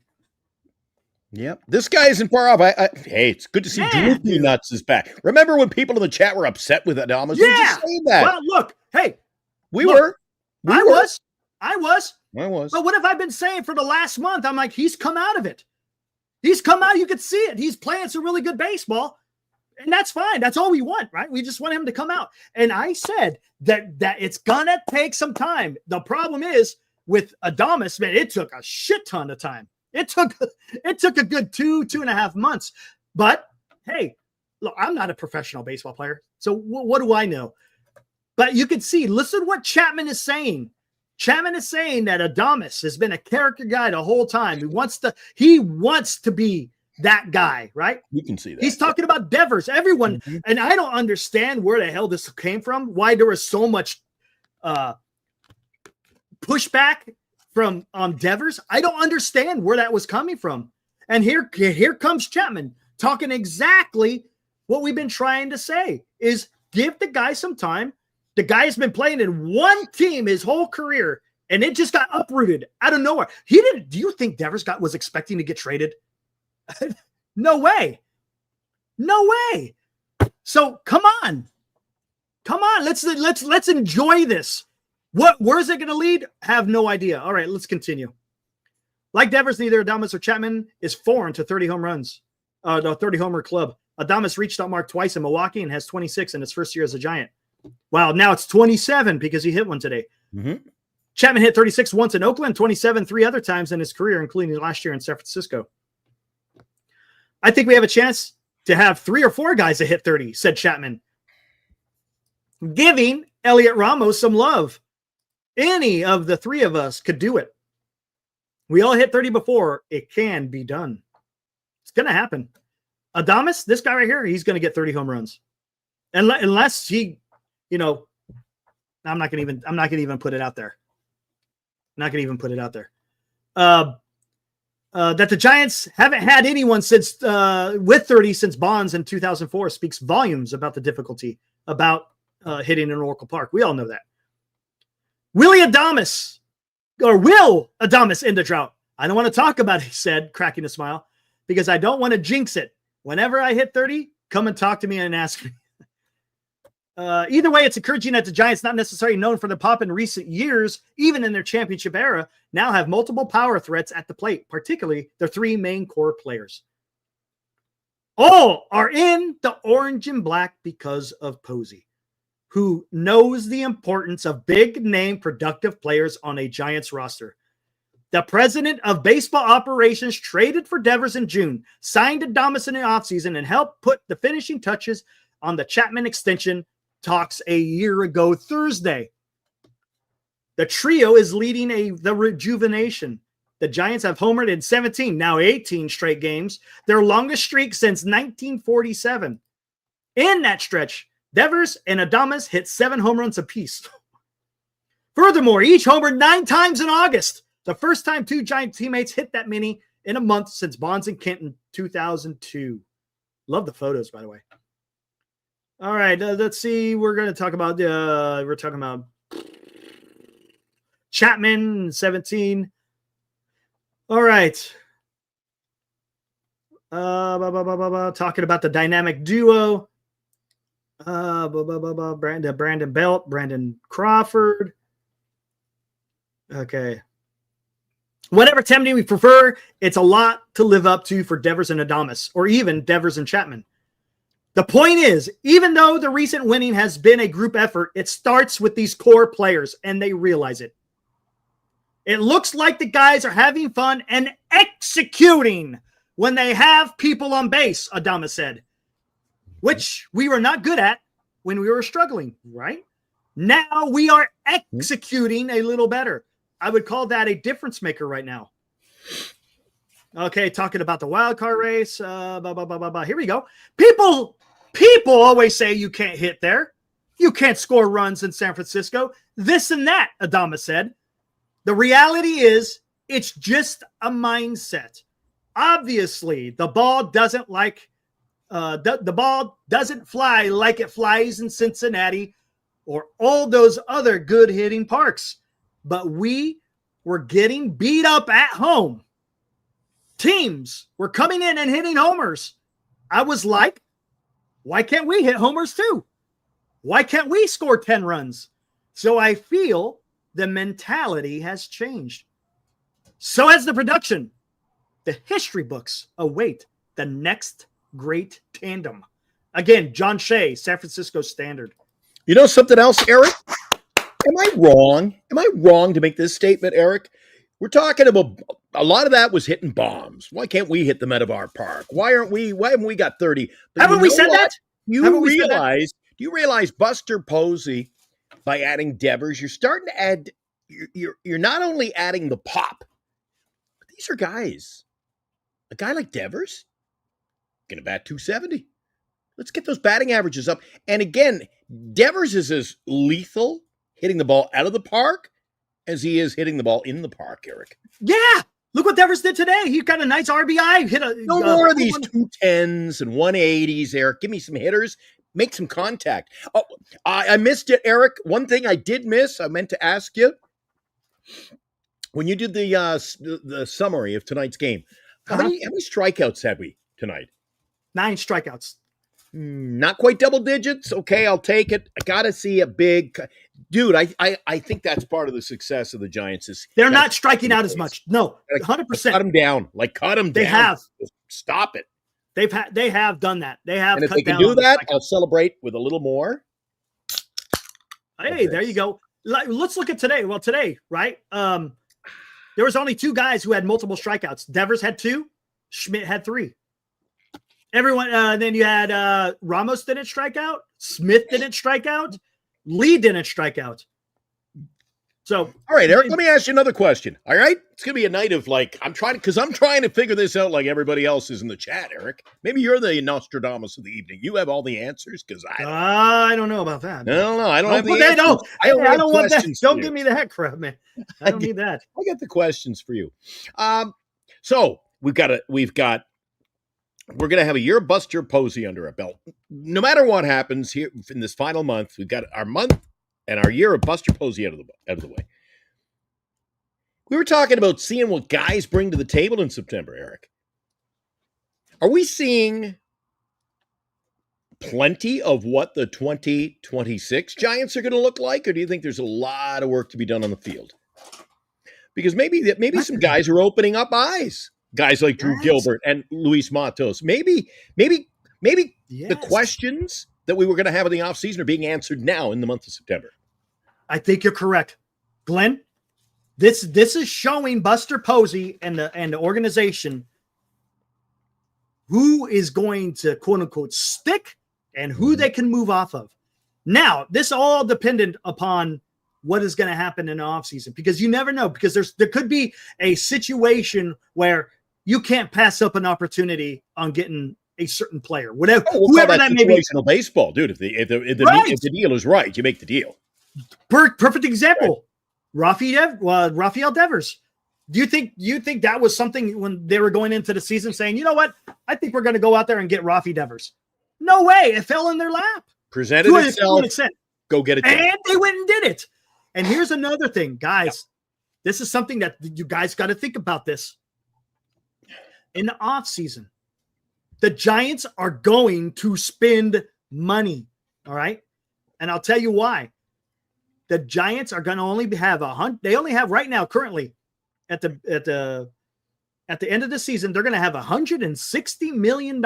Yep. This guy isn't far off. Hey, it's good to see Drew Peanuts is back. Remember when people in the chat were upset with Adames? Yeah. We just saying that. Well, look. Hey. We were. I was. But what have I been saying for the last month? I'm like, he's come out of it. He's come out. You could see it. He's playing some really good baseball. And that's fine. That's all we want, right? We just want him to come out. And I said that it's going to take some time. The problem is with Adames, man, it took a shit ton of time. It took a good 2.5 months. But hey, look, I'm not a professional baseball player. So what do I know? But you can see, listen to what Chapman is saying. Chapman is saying that Adames has been a character guy the whole time. He wants to be that guy, right? You can see that. He's talking about Devers. Everyone, and I don't understand where the hell this came from. Why there was so much pushback from Devers. I don't understand where that was coming from. And here comes Chapman talking exactly what we've been trying to say: is give the guy some time. The guy has been playing in one team his whole career, and it just got uprooted out of nowhere. He didn't. Do you think Devers was expecting to get traded? No way. No way. So come on. Let's enjoy this. Where's it going to lead? Have no idea. All right, let's continue. Like Devers, neither Adames or Chapman is foreign to 30 home runs. The 30 homer club. Adames reached that mark twice in Milwaukee and has 26 in his first year as a Giant. Wow, now it's 27 because he hit one today. Mm-hmm. Chapman hit 36 once in Oakland, 27 3 other times in his career, including last year in San Francisco. I think we have a chance to have 3 or 4 guys that hit 30, said Chapman, giving Elliot Ramos some love. Any of the 3 of us could do it. We all hit 30 before. It can be done. It's going to happen. Adames, this guy right here, he's going to get 30 home runs. Unless he, I'm not going to even put it out there. Not going to even put it out there. That the Giants haven't had anyone since with 30 since Bonds in 2004 speaks volumes about the difficulty about hitting in Oracle Park. We all know that. Will Adames end the drought? I don't want to talk about it, he said, cracking a smile, because I don't want to jinx it. Whenever I hit 30, come and talk to me and ask me. Either way, it's encouraging that the Giants, not necessarily known for the pop in recent years, even in their championship era, now have multiple power threats at the plate, particularly their 3 main core players. All are in the orange and black because of Posey, who knows the importance of big-name productive players on a Giants roster. The president of baseball operations traded for Devers in June, signed Adames in the offseason, and helped put the finishing touches on the Chapman extension talks a year ago Thursday. The trio is leading the rejuvenation. The Giants have homered in 17, now 18 straight games, their longest streak since 1947. In that stretch, Devers and Adames hit 7 home runs apiece. Furthermore, each homered 9 times in August, the first time 2 Giant teammates hit that many in a month since Bonds and Kent in 2002. Love the photos, by the way. All right, let's see. We're talking about Chapman, 17. All right. Talking about the dynamic duo. Brandon Belt, Brandon Crawford. Okay. Whatever template we prefer, it's a lot to live up to for Devers and Adames, or even Devers and Chapman. The point is, even though the recent winning has been a group effort, it starts with these core players, and they realize it. It looks like the guys are having fun and executing when they have people on base, Adames said, which we were not good at when we were struggling, right? Now we are executing a little better. I would call that a difference maker right now. Okay, talking about the wild card race. Here we go. People always say you can't hit there. You can't score runs in San Francisco. This and that, Adames said. The reality is it's just a mindset. Obviously, the ball doesn't fly like it flies in Cincinnati or all those other good hitting parks. But we were getting beat up at home. Teams were coming in and hitting homers. I was like, why can't we hit homers too? Why can't we score 10 runs? So I feel the mentality has changed. So has the production. The history books await the next great tandem. Again, John Shea, San Francisco Standard. You know something else, Eric? Am I wrong? Am I wrong to make this statement, Eric? We're talking about a lot of that was hitting bombs. Why can't we hit them out of our park? Why haven't we got 30? But Haven't we said what? that? Do Haven't we said that? you realize Buster Posey, by adding Devers, you're starting to add, you're not only adding the pop, but these are guys. A guy like Devers, going to bat 270. Let's get those batting averages up. And again, Devers is as lethal hitting the ball out of the park as he is hitting the ball in the park, Eric. Yeah. Look what Devers did today. He got a nice RBI. No more of these 210s and 180s, Eric. Give me some hitters. Make some contact. Oh, I missed it, Eric. One thing I did miss, I meant to ask you. When you did the summary of tonight's game, how many strikeouts had we tonight? 9 strikeouts. Not quite double digits. Okay, I'll take it. I got to see a big dude. I think that's part of the success of the Giants. Is They're not striking out as much. No, 100%. Cut them down. Cut them down. They have. Just stop it. They have done that. They have. And if cut they can down do on the that, strikeouts. I'll celebrate with a little more. Hey, there you go. Let's look at today. Well, today, right? There was only 2 guys who had multiple strikeouts. Devers had 2. Schmidt had 3. Everyone. Then you had Ramos didn't strike out. Smith didn't strike out. Lee didn't strike out. So, all right, Eric, let me ask you another question. All right, it's gonna be a night of I'm trying to figure this out like everybody else is in the chat. Eric, maybe you're the Nostradamus of the evening. You have all the answers because I don't know about that. I don't know. I don't have the answers. I don't want that. Don't give give me the heck crap, man. I don't need that. I got the questions for you. So we're gonna have a year of Buster Posey under our belt. No matter what happens here in this final month, we've got our month and our year of Buster Posey out of the way. We were talking about seeing what guys bring to the table in September, Eric. Are we seeing plenty of what the 2026 Giants are going to look like, or do you think there's a lot of work to be done on the field? Because maybe some guys are opening up eyes. Guys like Drew Gilbert and Luis Matos. Maybe the questions that we were going to have in the offseason are being answered now in the month of September. I think you're correct. Glenn, this is showing Buster Posey and the organization who is going to quote unquote stick and who they can move off of. Now, this all dependent upon what is going to happen in the offseason, because you never know, because there could be a situation where you can't pass up an opportunity on getting a certain player, whatever, whoever that may be. Situational baseball, dude. If the deal is right, you make the deal. Perfect example. Right. Rafael Devers. Do you think that was something when they were going into the season saying, you know what, I think we're going to go out there and get Rafi Devers? No way. It fell in their lap. Presented itself. Go get it done. And they went and did it. And here's another thing, guys. This is something that you guys got to think about this. In the offseason, the Giants are going to spend money. All right. And I'll tell you why. The Giants are going to only have they only have right now, currently, at the end of the season, they're going to have $160 million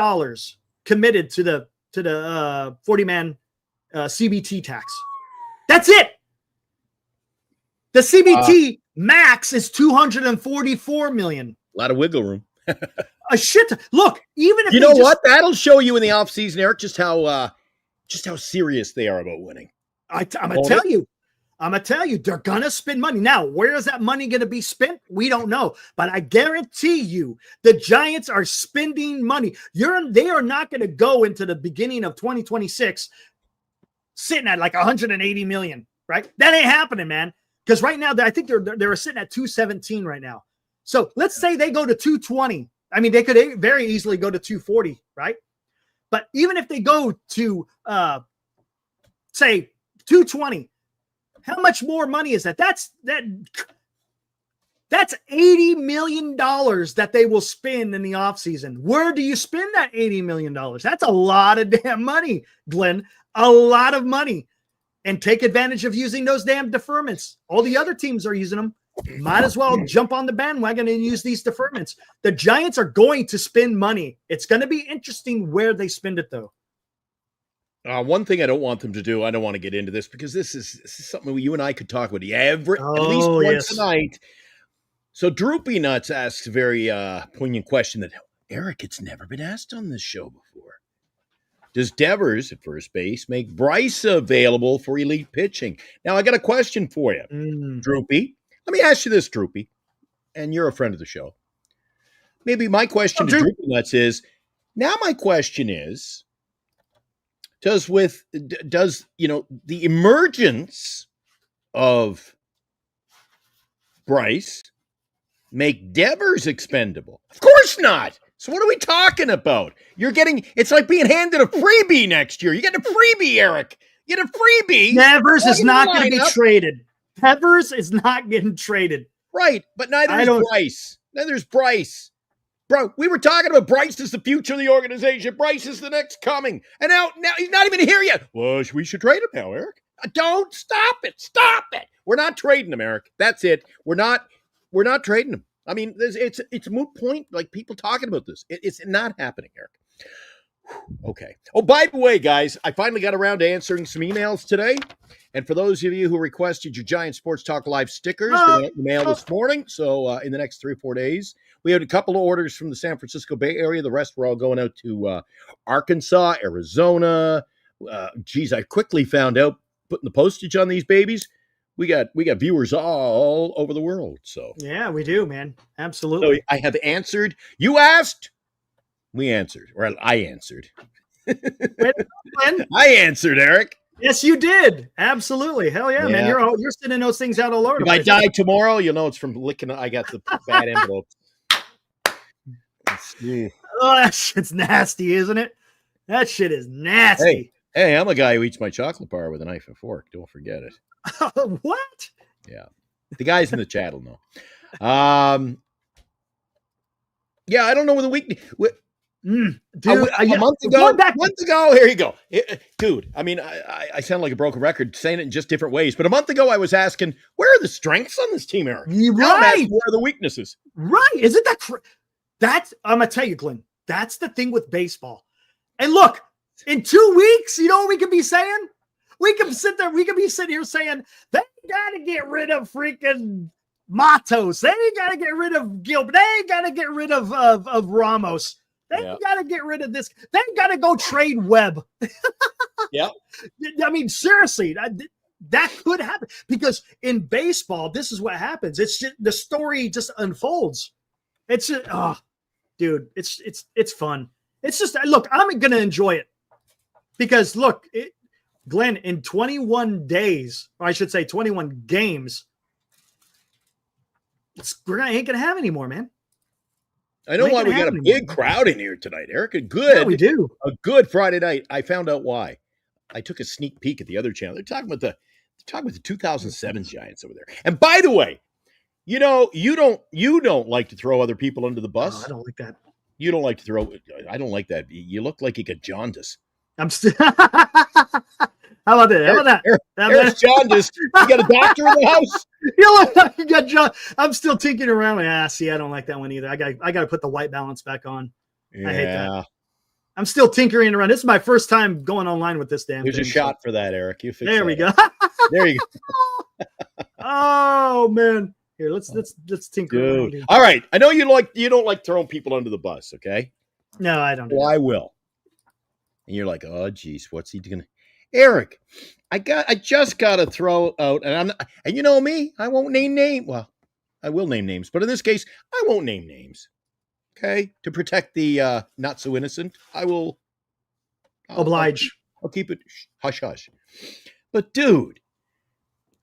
committed to the 40-man CBT tax. That's it. The CBT max is $244 million. A lot of wiggle room. A shit. Look, even if you know what, that'll show you in the offseason, Eric, just how serious they are about winning. I'm gonna tell you, they're gonna spend money. Now, where is that money gonna be spent? We don't know, but I guarantee you, the Giants are spending money. They are not gonna go into the beginning of 2026 sitting at like 180 million, right? That ain't happening, man. Because right now, I think they're sitting at 217 right now. So let's say they go to 220. I mean, they could very easily go to 240, right? But even if they go to, say, 220, how much more money is that? That's $80 million that they will spend in the offseason. Where do you spend that $80 million? That's a lot of damn money, Glenn. A lot of money. And take advantage of using those damn deferments. All the other teams are using them. Might as well jump on the bandwagon and use these deferments. The Giants are going to spend money. It's going to be interesting where they spend it, though. One thing I don't want them to do, I don't want to get into this because this is something you and I could talk about at least once a night. So Droopy Nuts asks a very poignant question that, Eric, it's never been asked on this show before. Does Devers at first base make Bryce available for elite pitching? Now, I got a question for you, Droopy. Let me ask you this, Droopy, and you're a friend of the show. Maybe my question to Droopy Nuts is, now my question is, does the emergence of Bryce make Devers expendable? Of course not. So what are we talking about? It's like being handed a freebie next year. You get a freebie, Eric. You get a freebie. Devers is not going to be traded. Devers is not getting traded. Right, but neither is Bryce. Neither's Bryce. Bro, we were talking about Bryce is the future of the organization. Bryce is the next coming. And now he's not even here yet. Well, we should trade him now, Eric. Don't stop it. Stop it. We're not trading him, Eric. That's it. We're not trading him. I mean, it's a moot point. Like people talking about this. It's not happening, Eric. Okay. Oh, by the way, guys, I finally got around to answering some emails today. And for those of you who requested your Giant Sports Talk Live stickers, they went in the mail this morning. So in the next 3 or 4 days, we had a couple of orders from the San Francisco Bay Area. The rest were all going out to Arkansas, Arizona. I quickly found out, putting the postage on these babies, we got viewers all over the world. So yeah, we do, man. Absolutely. So I have answered. You asked, we answered. Or I answered. I answered, Eric. Yes, you did. Absolutely. Hell yeah, man. You're sending those things out all over. If I die tomorrow, you'll know it's from licking. I got the bad envelopes. Oh, that shit's nasty, isn't it? That shit is nasty. Hey, I'm a guy who eats my chocolate bar with a knife and fork. Don't forget it. What? Yeah. The guys in the chat will know. Yeah, I don't know what the week. Dude, a month ago, here you go. Dude, I mean, I sound like a broken record saying it in just different ways, but a month ago I was asking, where are the strengths on this team, Eric? Right. Where are the weaknesses? Right. Isn't that I'm going to tell you, Glenn, that's the thing with baseball. And look, in 2 weeks, you know what we could be saying? We could be sitting here saying, they got to get rid of freaking Matos. They got to get rid of Gilbert. They got to get rid of Ramos. They got to get rid of this. They got to go trade Webb. Yeah. I mean, seriously, that could happen because in baseball, this is what happens. It's just the story just unfolds. It's just, dude, it's fun. It's just, look, I'm going to enjoy it because look, Glenn, in 21 days, or I should say 21 games, we ain't going to have any more, man. I know why we got a big crowd in here tonight, Eric. Yeah, we do. A good Friday night. I found out why. I took a sneak peek at the other channel. They're talking about the 2007 Giants over there. And by the way, you know, you don't like to throw other people under the bus. I don't like that. You don't like to throw. I don't like that. You look like you got jaundice. I'm still. How about that? Eric's jaundice. You got a doctor in the house? You look like you got John. I'm still tinkering around. See, I don't like that one either. I got to put the white balance back on. Yeah. I hate that. I'm still tinkering around. This is my first time going online with this damn thing. There's a shot for that, Eric. You fix there we go. There you go. Oh man. Here, let's tinker. Dude. All right. I know you don't like throwing people under the bus, okay? No, I don't. Well, I will. And you're like, oh geez, what's he gonna Eric, I just got to throw out, and you know me, I won't name names. Well, I will name names, but in this case, I won't name names. Okay, to protect the not so innocent, I will oblige. I'll keep it hush hush. But dude,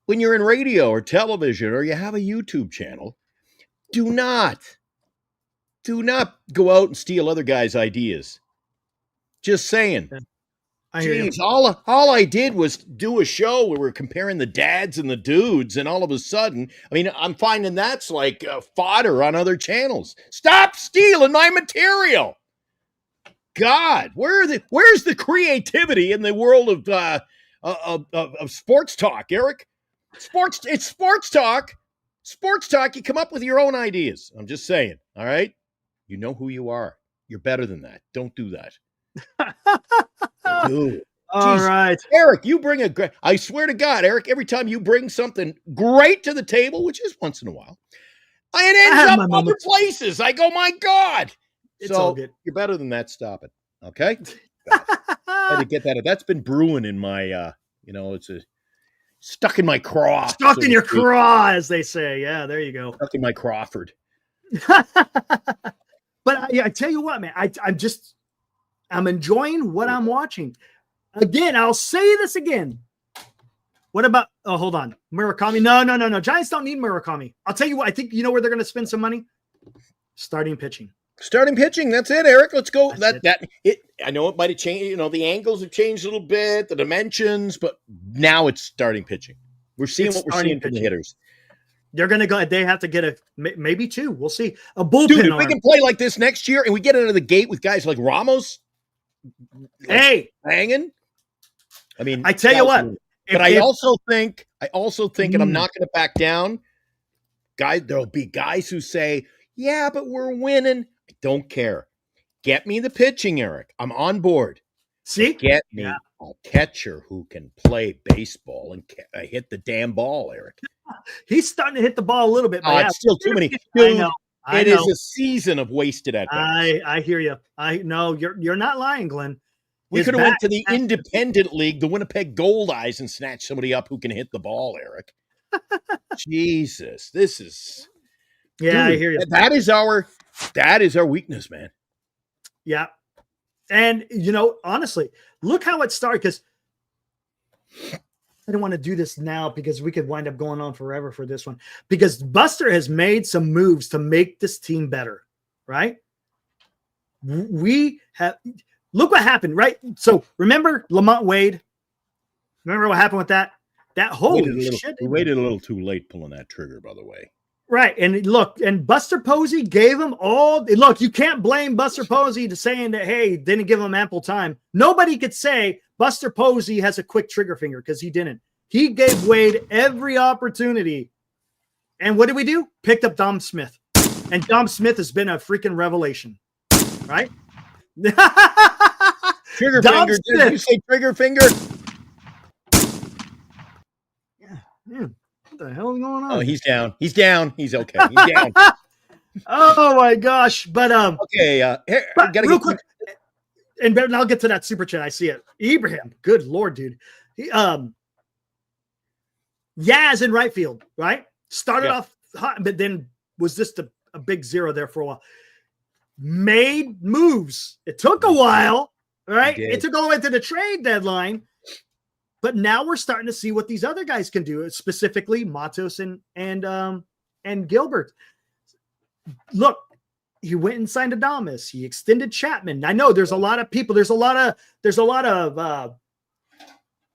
when you're in radio or television or you have a YouTube channel, do not go out and steal other guys' ideas. Just saying. Jeez, all I did was do a show where we're comparing the dads and the dudes, and all of a sudden, I mean, I'm finding that's like fodder on other channels. Stop stealing my material. God, where's the creativity in the world of sports talk, Eric? It's sports talk. Sports talk, you come up with your own ideas. I'm just saying, all right? You know who you are. You're better than that. Don't do that. Dude. All Jeez, right. Eric, you bring I swear to God, Eric, every time you bring something great to the table, which is once in a while, it ends have up my other moments. places. I go, my God. It's all So good. you're better than that. Stop it. Okay? I had to get that. That's been brewing in my, it's stuck in my craw. Stuck so in to your speak. craw, as they say. Yeah, there you go. Stuck in my Crawford. But I tell you what, man, I'm enjoying what I'm watching. Again, I'll say this again. What about, hold on, Murakami? No. Giants don't need Murakami. I'll tell you what, I think you know where they're going to spend some money? Starting pitching. Starting pitching. That's it, Eric. Let's go. That's I know it might have changed. The angles have changed a little bit, the dimensions, but now it's starting pitching. We're seeing It's what we're starting seeing from the pitching. hitters. They're going to go, they have to get maybe two. We'll see. A bullpen Dude, if arm. we can play like this next year and we get into the gate with guys like Ramos, Hey, hanging. I mean, I tell you what. But I also think, and I'm not going to back down. There'll be guys who say, yeah, but we're winning. I don't care. Get me the pitching, Eric. I'm on board. See? Get me a catcher who can play baseball and hit the damn ball, Eric. He's starting to hit the ball a little bit. But It's still too many. Dude, I know. It is a season of wasted at bats. I hear you. You're not lying, Glenn. We could have went to the independent league, the Winnipeg Gold Eyes, and snatched somebody up who can hit the ball, Eric. Jesus, this is. Yeah, Dude, I hear you. That is our weakness, man. Yeah. And, honestly, look how it started, because I don't want to do this now because we could wind up going on forever for this one, because Buster has made some moves to make this team better, right? Look what happened, right? So remember Lamont Wade? Remember what happened with that? Holy shit. We waited a little too late pulling that trigger, by the way. Right. And look, and Buster Posey gave him look, you can't blame Buster Posey to saying that, hey, didn't give him ample time. Nobody could say Buster Posey has a quick trigger finger, because he didn't. He gave Wade every opportunity. And what did we do? Picked up Dom Smith. And Dom Smith has been a freaking revelation. Right? Trigger Dom finger. Smith. Did you say trigger finger? Yeah. What the hell is going on? Oh, he's down. He's down. He's okay. He's down. Oh my gosh. But Okay. Here, but gotta real get quick, and I'll get to that super chat. I see it. Ibrahim, good Lord, dude. Yaz in right field, right? Started off hot, but then was just a big zero there for a while. Made moves. It took a while, right? It took all the way to the trade deadline, but now we're starting to see what these other guys can do, specifically Matos and Gilbert. Look, he went and signed Adames. He extended Chapman. I know there's a lot of people. There's a lot of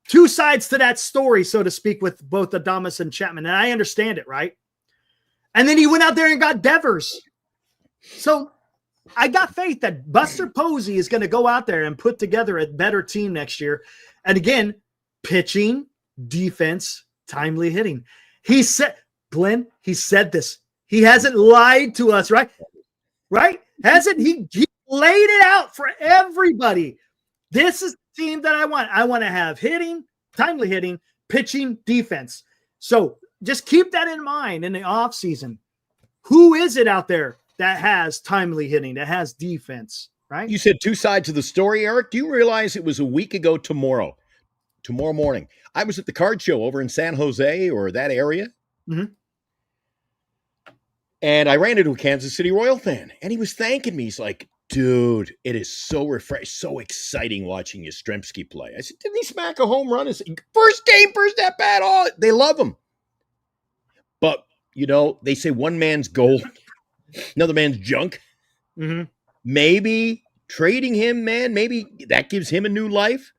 two sides to that story, so to speak, with both Adames and Chapman. And I understand it, right? And then he went out there and got Devers. So I got faith that Buster Posey is going to go out there and put together a better team next year. And again, pitching, defense, timely hitting. He said, Glenn, he said this. He hasn't lied to us, right? Right? Hasn't he laid it out for everybody? This is the team that I want. I want to have hitting, timely hitting, pitching, defense. So just keep that in mind in the offseason. Who is it out there that has timely hitting, that has defense, right? You said two sides of the story, Eric. Do you realize it was a week ago tomorrow morning? I was at the card show over in San Jose or that area. Mm-hmm. And I ran into a Kansas City Royal fan, and he was thanking me. He's like, dude, it is so refreshing, so exciting watching Yastrzemski play. I said, didn't he smack a home run? I said, first game, first at bat. Oh, they love him. But, they say one man's gold, another man's junk. Mm-hmm. Maybe trading him, man, maybe that gives him a new life.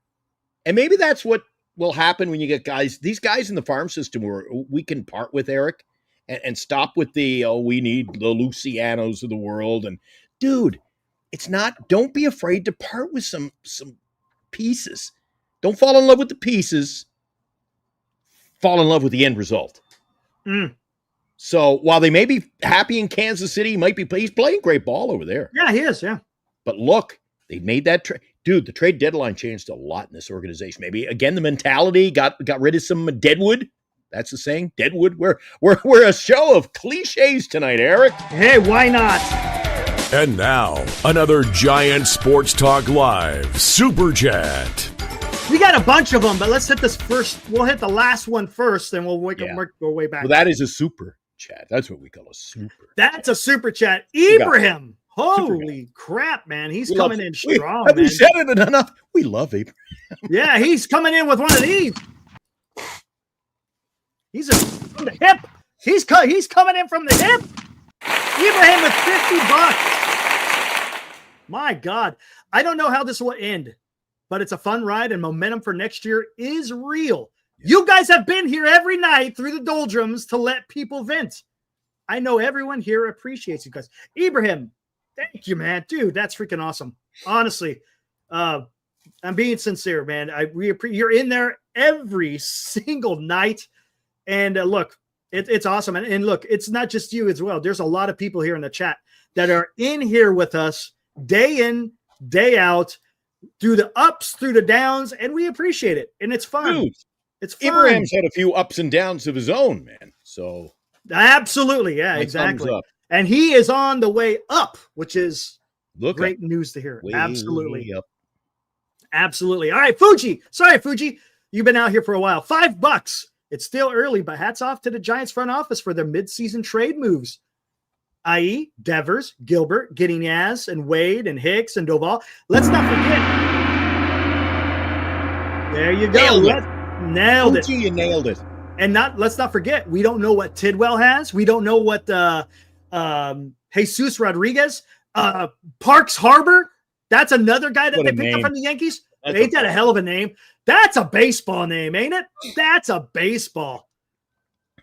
And maybe that's what will happen when you get these guys in the farm system where we can part with, Eric, and stop with we need the Lucianos of the world. And dude, don't be afraid to part with some pieces. Don't fall in love with the pieces. Fall in love with the end result. Mm. So while they may be happy in Kansas City, he's playing great ball over there. Yeah, he is. Yeah. But look, they made that trade. Dude, the trade deadline changed a lot in this organization. Maybe again the mentality got rid of some deadwood. That's the saying, deadwood. We're a show of cliches tonight, Eric. Hey, why not? And now, another Giant Sports Talk Live Super Chat. We got a bunch of them, but let's hit this first. We'll hit the last one first, and we'll work our way back. Well, that is a super chat. That's what we call a super. That's a super chat. Ibrahim. Holy crap, man. He's coming in strong, have man. we said it enough? We love Abraham. Yeah, he's coming in with one of these. He's from the hip. He's coming in from the hip. Ibrahim with $50. My God. I don't know how this will end, but it's a fun ride, and momentum for next year is real. You guys have been here every night through the doldrums to let people vent. I know everyone here appreciates you guys. Ibrahim, thank you, man. Dude, that's freaking awesome. Honestly, I'm being sincere, man. You're in there every single night. And look, it's awesome. And look, it's not just you as well. There's a lot of people here in the chat that are in here with us day in, day out, through the ups, through the downs, and we appreciate it. And it's fun. Dude, it's fun. Ibrahim's had a few ups and downs of his own, man. So absolutely. Yeah, exactly. And he is on the way up, which is great news to hear. Absolutely. Up. Absolutely. All right, Fuji. Sorry, Fuji. You've been out here for a while. $5. It's still early, but hats off to the Giants front office for their midseason trade moves, i.e. Devers, Gilbert, getting Yaz, and Wade, and Hicks, and Doval. Let's not forget. There you go. Nailed it. You nailed it. And let's not forget, we don't know what Tidwell has. We don't know what Jesus Rodriguez, Parks Harbor. That's another guy that they picked up from the Yankees. Ain't that a hell of a name? That's a baseball name, ain't it? That's a baseball.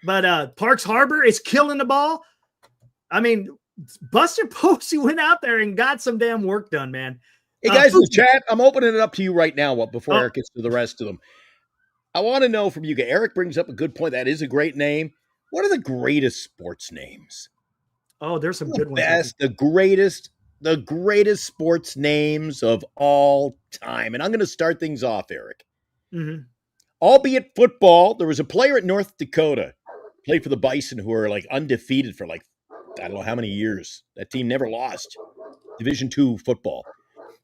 But Parks Harbor is killing the ball. I mean, Buster Posey went out there and got some damn work done, man. Hey, guys in the chat, I'm opening it up to you right now before Eric gets to the rest of them. I want to know from you guys. Eric brings up a good point. That is a great name. What are the greatest sports names? Oh, there's some good ones. The greatest sports names of all time. And I'm going to start things off, Eric. Mm-hmm. Albeit football, there was a player at North Dakota, played for the Bison, who are like undefeated for like, I don't know how many years. That team never lost. Division II football.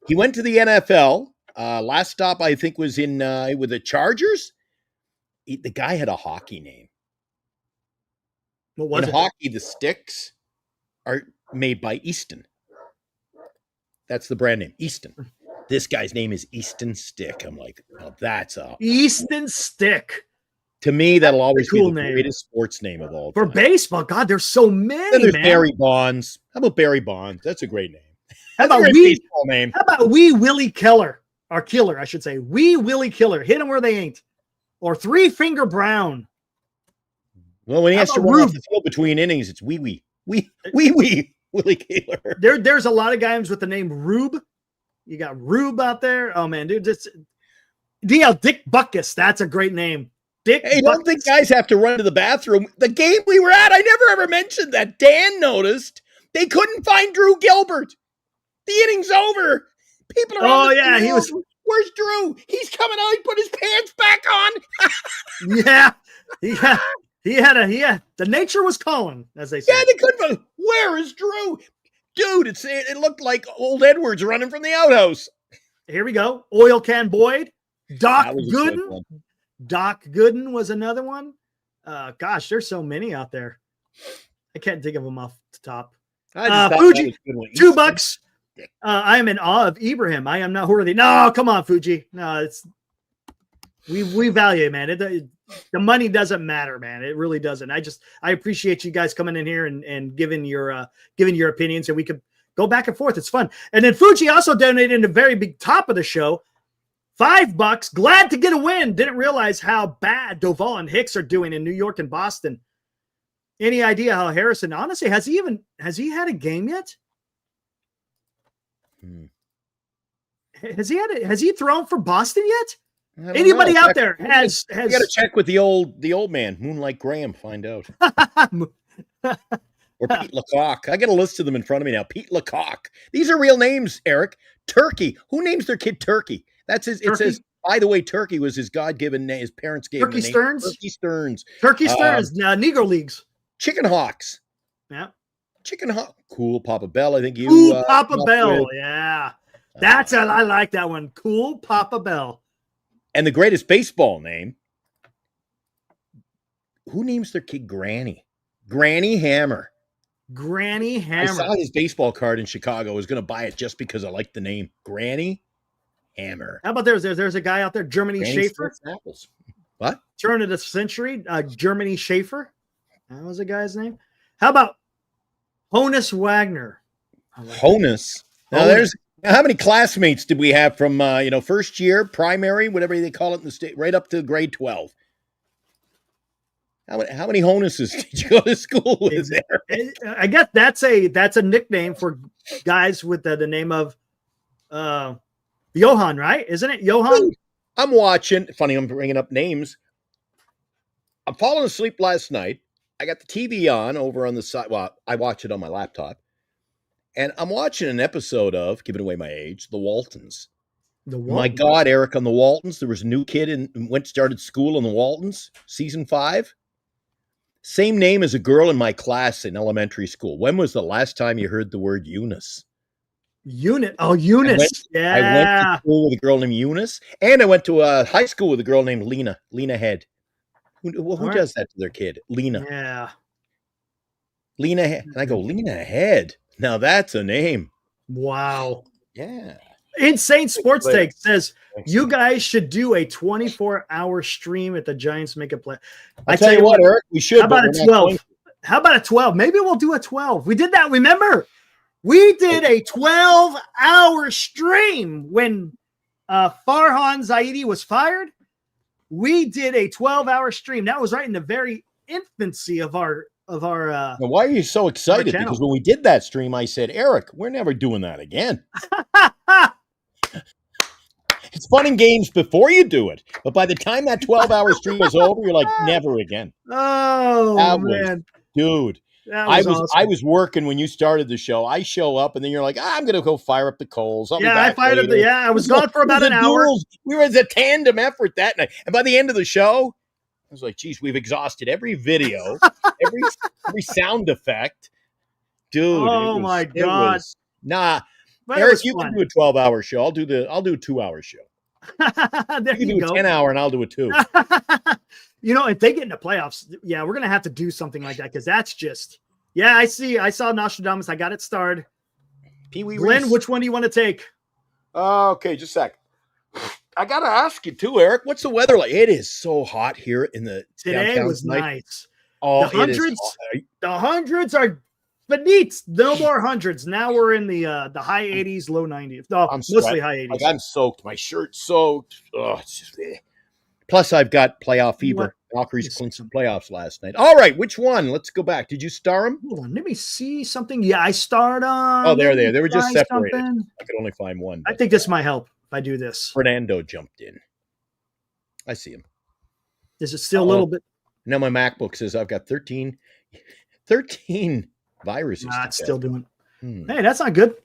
He went to the NFL. Last stop, I think, was in with the Chargers. The guy had a hockey name. What was in it? Hockey, the sticks are made by Easton. That's the brand name, Easton. This guy's name is Easton Stick. I'm like, oh, that's a Easton Stick. To me, that'll always cool be the name. greatest sports name of all For time. baseball. God, there's so many, Then there's man. Barry Bonds. How about Barry Bonds? That's a great name. How That's a about great baseball name. How about Willy Killer? Or Killer, I should say. Willy Killer. Hit them where they ain't. Or Three Finger Brown. Well, when he has to about run off Rube? the field between innings, it's Willy Killer. There's a lot of guys with the name Rube. You got Rube out there. Oh, man, dude. Dick Buckus. That's a great name. Dick Hey, Buckus. don't think guys have to run to the bathroom. The game we were at, I never ever mentioned that. Dan noticed they couldn't find Drew Gilbert. The inning's over. People are on the yeah, he field. was. Where's Drew? He's coming out. He put his pants back on. Yeah. He had the nature was calling, as they say. Yeah, they couldn't find. Where is Drew? Dude, it looked like old Edwards running from the outhouse. Here we go. Oil Can Boyd. Doc That was a good Gooden. one. Doc Gooden was another one. Gosh, there's so many out there. I can't think of them off the top. I just thought that Fuji, was a good one. $2. I am in awe of Ibrahim. I am not worthy. No, come on, Fuji. No, we value it, man. The money doesn't matter, man. It really doesn't. I appreciate you guys coming in here and giving your opinions, and we could go back and forth. It's fun. And then Fuji also donated in the very big top of the show, $5. Glad to get a win. Didn't realize how bad Doval and Hicks are doing in New York and Boston. Any idea how Harrison? Honestly, has he had a game yet? Has he thrown for Boston yet? Anybody out there has You got to check with the old man, Moonlight Graham, find out. Or Pete Lecoq. I got a list of them in front of me now. Pete Lecoq. These are real names, Eric. Turkey. Who names their kid Turkey? That's his. It says, by the way, Turkey was his God-given name. His parents gave him the name. Stearns? Turkey Stearns. Turkey Stearns, Negro Leagues. Chicken Hawks. Yeah. Chicken Hawk. Cool Papa Bell. I think you. Cool Papa Bell. Yeah. I like that one. Cool Papa Bell. And the greatest baseball name. Who names their kid Granny? Granny Hammer. Granny Hammer. I saw his baseball card in Chicago. I was going to buy it just because I liked the name. Granny Hammer. How about there's a guy out there, Germany Schaefer. Apples. What? Turn of the century, Germany Schaefer. That was a guy's name. How about Honus Wagner? Honus. Now there's how many classmates did we have from first year, primary, whatever they call it in the state, right up to grade 12? How many Honuses did you go to school with there? I guess that's a nickname for guys with the name of Johan, right? Isn't it Johan? I'm watching. Funny, I'm bringing up names. I'm falling asleep last night. I got the TV on over on the side. Well, I watch it on my laptop. And I'm watching an episode of, giving away my age, The Waltons. My God, Eric, on The Waltons. There was a new kid and started school in The Waltons, season 5. Same name as a girl in my class in elementary school. When was the last time you heard the word Eunice? Eunice. I went to school with a girl named Eunice, and I went to a high school with a girl named Lena Head. Who does that to their kid? Lena. Yeah. Lena Head. And I go, Lena Head. Now that's a name. Wow. Yeah. Insane Sports Take says you guys should do a 24-hour stream at the Giants make a play. I tell you what, Eric, we should. How about a 12? How about a 12? Maybe we'll do a 12. We did that. Remember, we did a 12-hour stream when Farhan Zaidi was fired. We did a 12-hour stream. That was right in the very infancy of our. Now, why are you so excited? Because when we did that stream, I said, Eric, we're never doing that again. It's fun and games before you do it, but by the time that 12-hour stream was over, you're like, never again. Oh, man. Dude. I was working when you started the show. I show up, and then you're like, I'm going to go fire up the coals. I fired up I was gone for about an hour. We were as a tandem effort that night. And by the end of the show, I was like, geez, we've exhausted every video, every sound effect. Dude. Oh, my God. But Eric, you can do a 12-hour show. I'll do a 2-hour show. There you can do a 10-hour, and I'll do a 2. If they get in the playoffs, we're going to have to do something like that because that's just – I saw Nostradamus. I got it starred. Pee-wee Glenn, Reese. which one do you want to take? Okay, just a sec. I got to ask you, too, Eric. What's the weather like? It is so hot here in the Today downtown was tonight. nice. Oh, The hundreds are finite. No more hundreds. Now we're in the high 80s, low 90s. No, mostly high 80s. Like I'm soaked. My shirt's soaked. Oh, it's just. Plus, I've got playoff fever. Valkyries clinched some playoffs last night. All right, which one? Let's go back. Did you star them? Hold on, let me see something. Yeah, I starred on. Oh, there. They were just separated. Something. I could only find one. I think this might help if I do this. Fernando jumped in. I see him. Is it still a little bit? Now my MacBook says I've got 13 viruses. It's still doing. Hey, that's not good.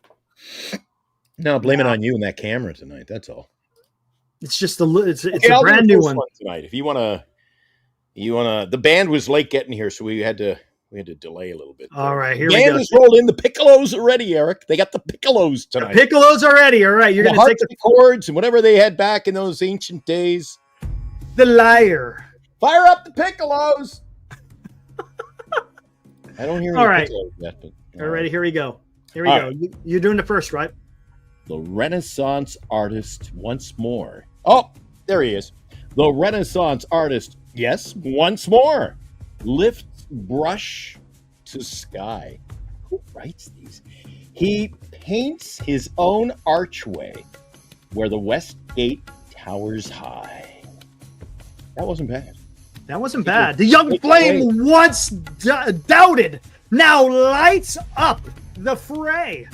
No, blame it on you and that camera tonight. That's all. It's just it's a brand new one tonight. If you wanna, the band was late getting here, so we had to delay a little bit. All right, here we go. Band is rolled in. The piccolos are ready, Eric. They got the piccolos tonight. The piccolos are ready. All right, you're gonna take the chords and whatever they had back in those ancient days. The lyre. Fire up the piccolos. I don't hear any piccolos yet. But, all right, here we go. Here we go. Right. You're doing the first, right? The Renaissance artist once more. Oh, there he is. The Renaissance artist, yes, once more. Lifts brush to sky. Who writes these? He paints his own archway where the West Gate towers high. That wasn't bad. That wasn't bad. The young flame once doubted, now lights up the fray.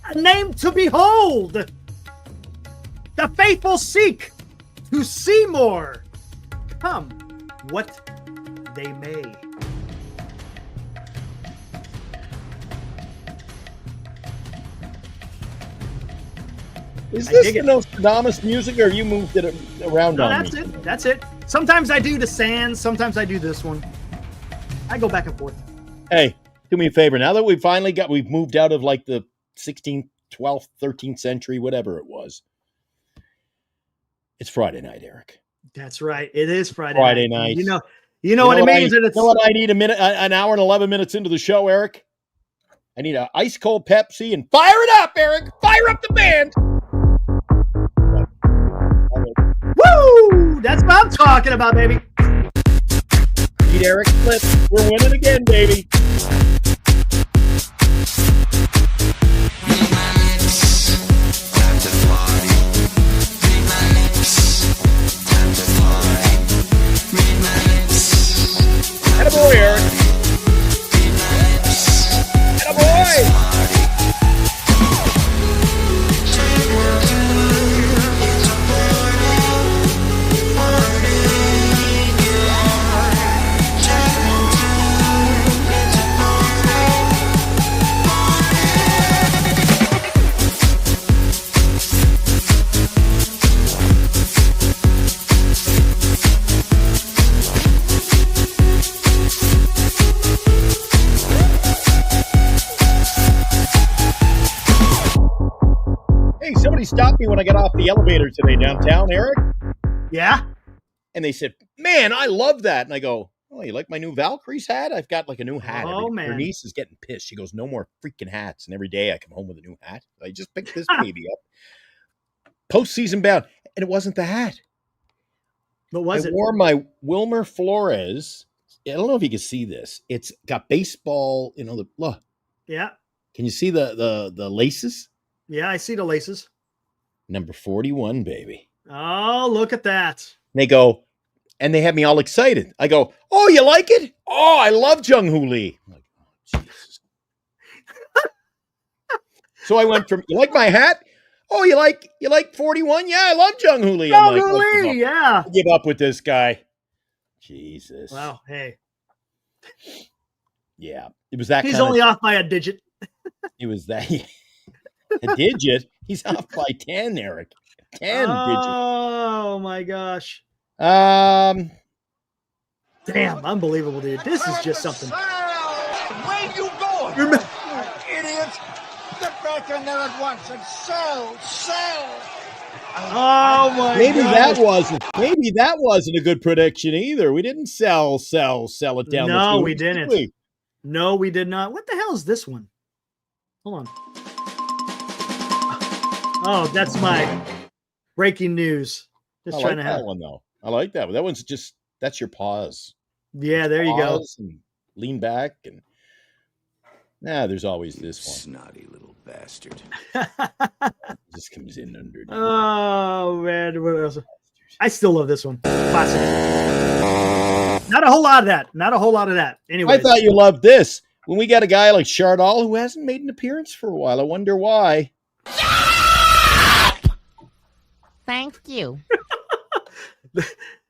A name to behold. The faithful seek to see more. Come, what they may. Is I this dig the it. Nostradamus music, or you moved it around No, on that's me? it. That's it. Sometimes I do the Sands. Sometimes I do this one. I go back and forth. Hey, do me a favor. Now that we've moved out of like the 16th, 12th, 13th century, whatever it was. It's Friday night, Eric. That's right. It is Friday night. You know what it means. You know what I need an hour and 11 minutes into the show, Eric? I need an ice cold Pepsi and fire it up, Eric. Fire up the band. Woo! That's what I'm talking about, baby. Need Eric Flip. We're winning again, baby. Attaboy, Eric. Attaboy. Hey, somebody stopped me when I got off the elevator today downtown, Eric. Yeah. And they said, "Man, I love that." And I go, "Oh, you like my new Valkyries hat? I've got like a new hat." Oh, Her man. niece is getting pissed. She goes, "No more freaking hats." And every day I come home with a new hat. I just picked this baby up. Postseason bound. And it wasn't the hat. What was I it? wore my Wilmer Flores. I don't know if you can see this. It's got baseball, look. Yeah. Can you see the laces? Yeah, I see the laces. Number 41, baby. Oh, look at that. And they go, and they have me all excited. I go, "Oh, you like it? Oh, I love Jung Hoo Lee." I'm like, "Oh, Jesus." So I went from, "You like my hat? Oh, you like 41? Yeah, I love Jung Hoo Lee." I'm like, Jung Hoo Lee, yeah. I'll give up with this guy. Jesus. Wow. Hey, Yeah. It was that he's kind only off by a digit. it was that a digit. He's off by 10, Eric. 10 Oh my gosh. digits. Damn, unbelievable, dude. This is just something. Where you going? You idiots! Get back in there at once and sell! Oh my Maybe gosh. that wasn't a good prediction either. We didn't sell it down the No, tubes, we did didn't. we? No, we did not. What the hell is this one? Hold on. Oh, that's my breaking news. Just I trying like to have. that one though. I like that one. That one's just, that's your pause. Yeah, there you go. Pause and lean back and there's always this one. Snotty little bastard. This comes in underneath. Oh man, what else? I still love this one. Classic. Not a whole lot of that. Anyway, I thought you loved this. When we got a guy like Chardal who hasn't made an appearance for a while, I wonder why. Thank you.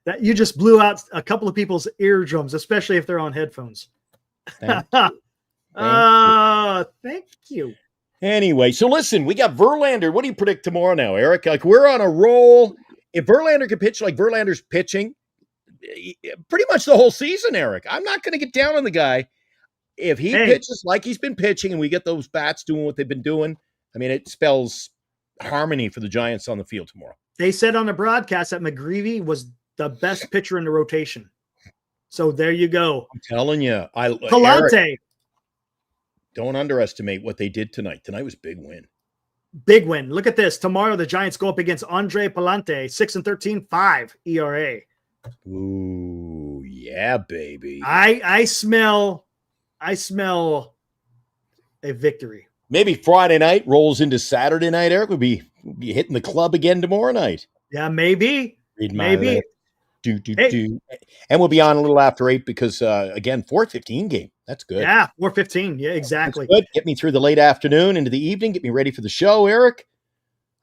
that you just blew out a couple of people's eardrums, especially if they're on headphones. Thank Thank you. Anyway, so listen, we got Verlander. What do you predict tomorrow now, Eric? Like, we're on a roll. If Verlander can pitch like Verlander's pitching, pretty much the whole season, Eric, I'm not going to get down on the guy. If he pitches like he's been pitching and we get those bats doing what they've been doing, I mean, it spells harmony for the Giants on the field tomorrow. They said on the broadcast that McGreevy was the best pitcher in the rotation. So there you go. I'm telling you, Palante. Eric, don't underestimate what they did tonight. Tonight was a big win. Big win. Look at this. Tomorrow the Giants go up against Andre Palante, 6-13, 5 ERA. Ooh, yeah, baby. I smell a victory. Maybe Friday night rolls into Saturday night, Eric. We'll be hitting the club again tomorrow night. Yeah, maybe. Read my Maybe. lips. Do. And we'll be on a little after 8 because, again, 4:15 game. That's good. Yeah, 4:15. Yeah, exactly. That's good. Get me through the late afternoon into the evening. Get me ready for the show, Eric.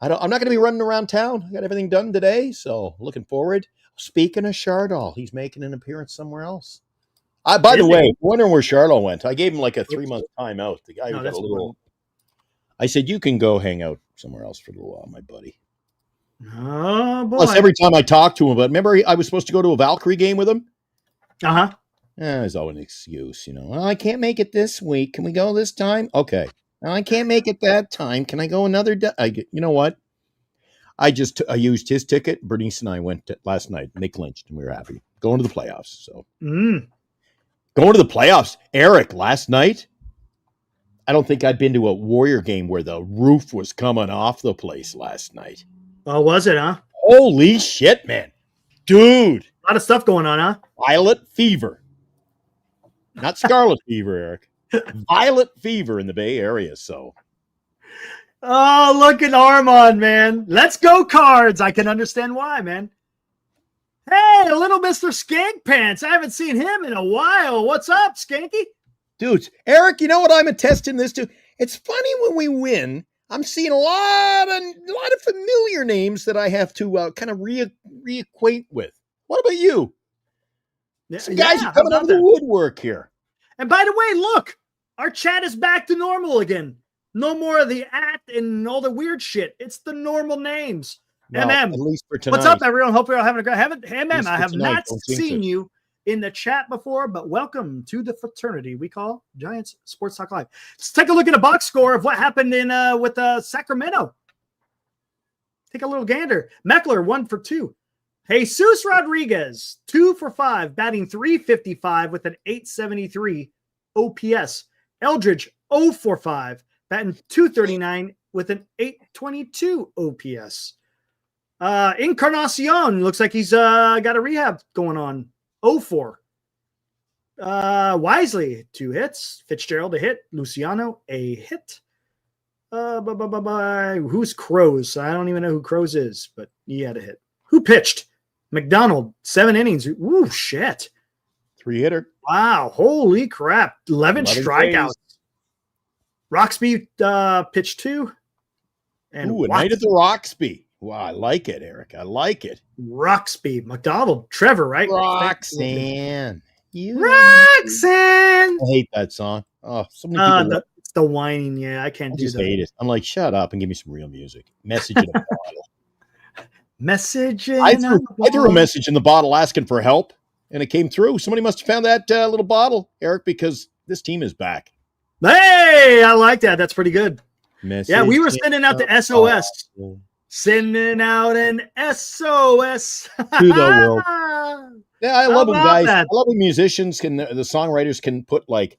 I'm not going to be running around town. I got everything done today, so looking forward. Speaking of Chardal, he's making an appearance somewhere else. By the way, wondering where Chardal went. I gave him like a 3-month timeout. The guy got a little. I said, "You can go hang out somewhere else for a little while, my buddy. Oh, boy. Plus, every time I talk to him, but remember I was supposed to go to a Valkyrie game with him? Uh-huh. There's always an excuse, Well, I can't make it this week. Can we go this time? Okay. Well, I can't make it that time. Can I go another day? You know what? I used his ticket. Bernice and I went last night, and they clinched, and we were happy. Going to the playoffs. So going to the playoffs. Eric, last night, I don't think I'd been to a Warrior game where the roof was coming off the place last night. Oh, was it, huh? Holy shit, man. Dude. A lot of stuff going on, huh? Violet fever. Not scarlet fever, Eric. Violet fever in the Bay Area, so. Oh, look at Armand, man. Let's go, Cards. I can understand why, man. Hey, little Mr. Skank Pants. I haven't seen him in a while. What's up, Skanky? Dudes, Eric, you know what I'm attesting this to? It's funny when we win, I'm seeing a lot of familiar names that I have to kind of reacquaint with. What about you? Some guys are coming out of the woodwork here. And by the way, look, our chat is back to normal again. No more of the and all the weird shit. It's the normal names. Well, MM. At least for tonight. What's up, everyone? Hope you're all having a great MM, I have tonight, not seen you in the chat before, but welcome to the fraternity we call Giants Sports Talk Live. Let's take a look at a box score of what happened in with Sacramento. Take a little gander. Meckler, 1 for 2. Jesus Rodriguez, 2 for 5, batting .355 with an .873 OPS. Eldridge, 0 for 5, batting .239 with an .822 OPS. Encarnacion looks like he's got a rehab going on. 0 for. Wisely, 2 hits. Fitzgerald, a hit. Luciano, a hit. Who's Crows? I don't even know who Crows is, but he had a hit. Who pitched? McDonald, 7 innings. Ooh, shit. 3-hitter. Wow, holy crap. 11 strikeouts. Roxby pitched 2. And a night at the Roxby. Wow, I like it, Eric. I like it. Roxby, McDonald, Trevor, right? Roxanne. Roxanne. I hate that song. Oh, so many people. It's the whining. Yeah, I can't do just that. hate it. I'm like, shut up and give me some real music. Message in a bottle. Message in I threw a message in the bottle asking for help, and it came through. Somebody must have found that little bottle, Eric, because this team is back. Hey, I like that. That's pretty good. Message yeah, we were sending out the SOS. Sending out an SOS to the world. Yeah, I love when guys. That? I love when musicians the songwriters can put like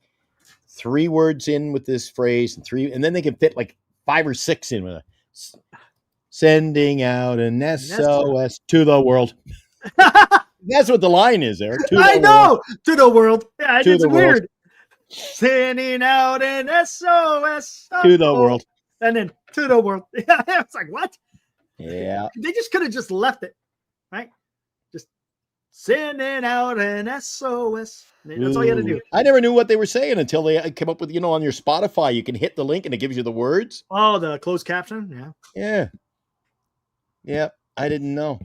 3 words in with this phrase and then they can fit like 5 or 6 in with it. Sending out an SOS to the world. That's what the line is, Eric. I know. To the world. Yeah, it's weird. World. Sending out an SOS to the world. And then to the world. Yeah, it's like, what? Yeah. They just could have just left it, right? Just sending out an SOS. That's all you had to do. I never knew what they were saying until they came up with, on your Spotify, you can hit the link and it gives you the words. Oh, the closed caption? Yeah. Yeah. Yeah, I didn't know.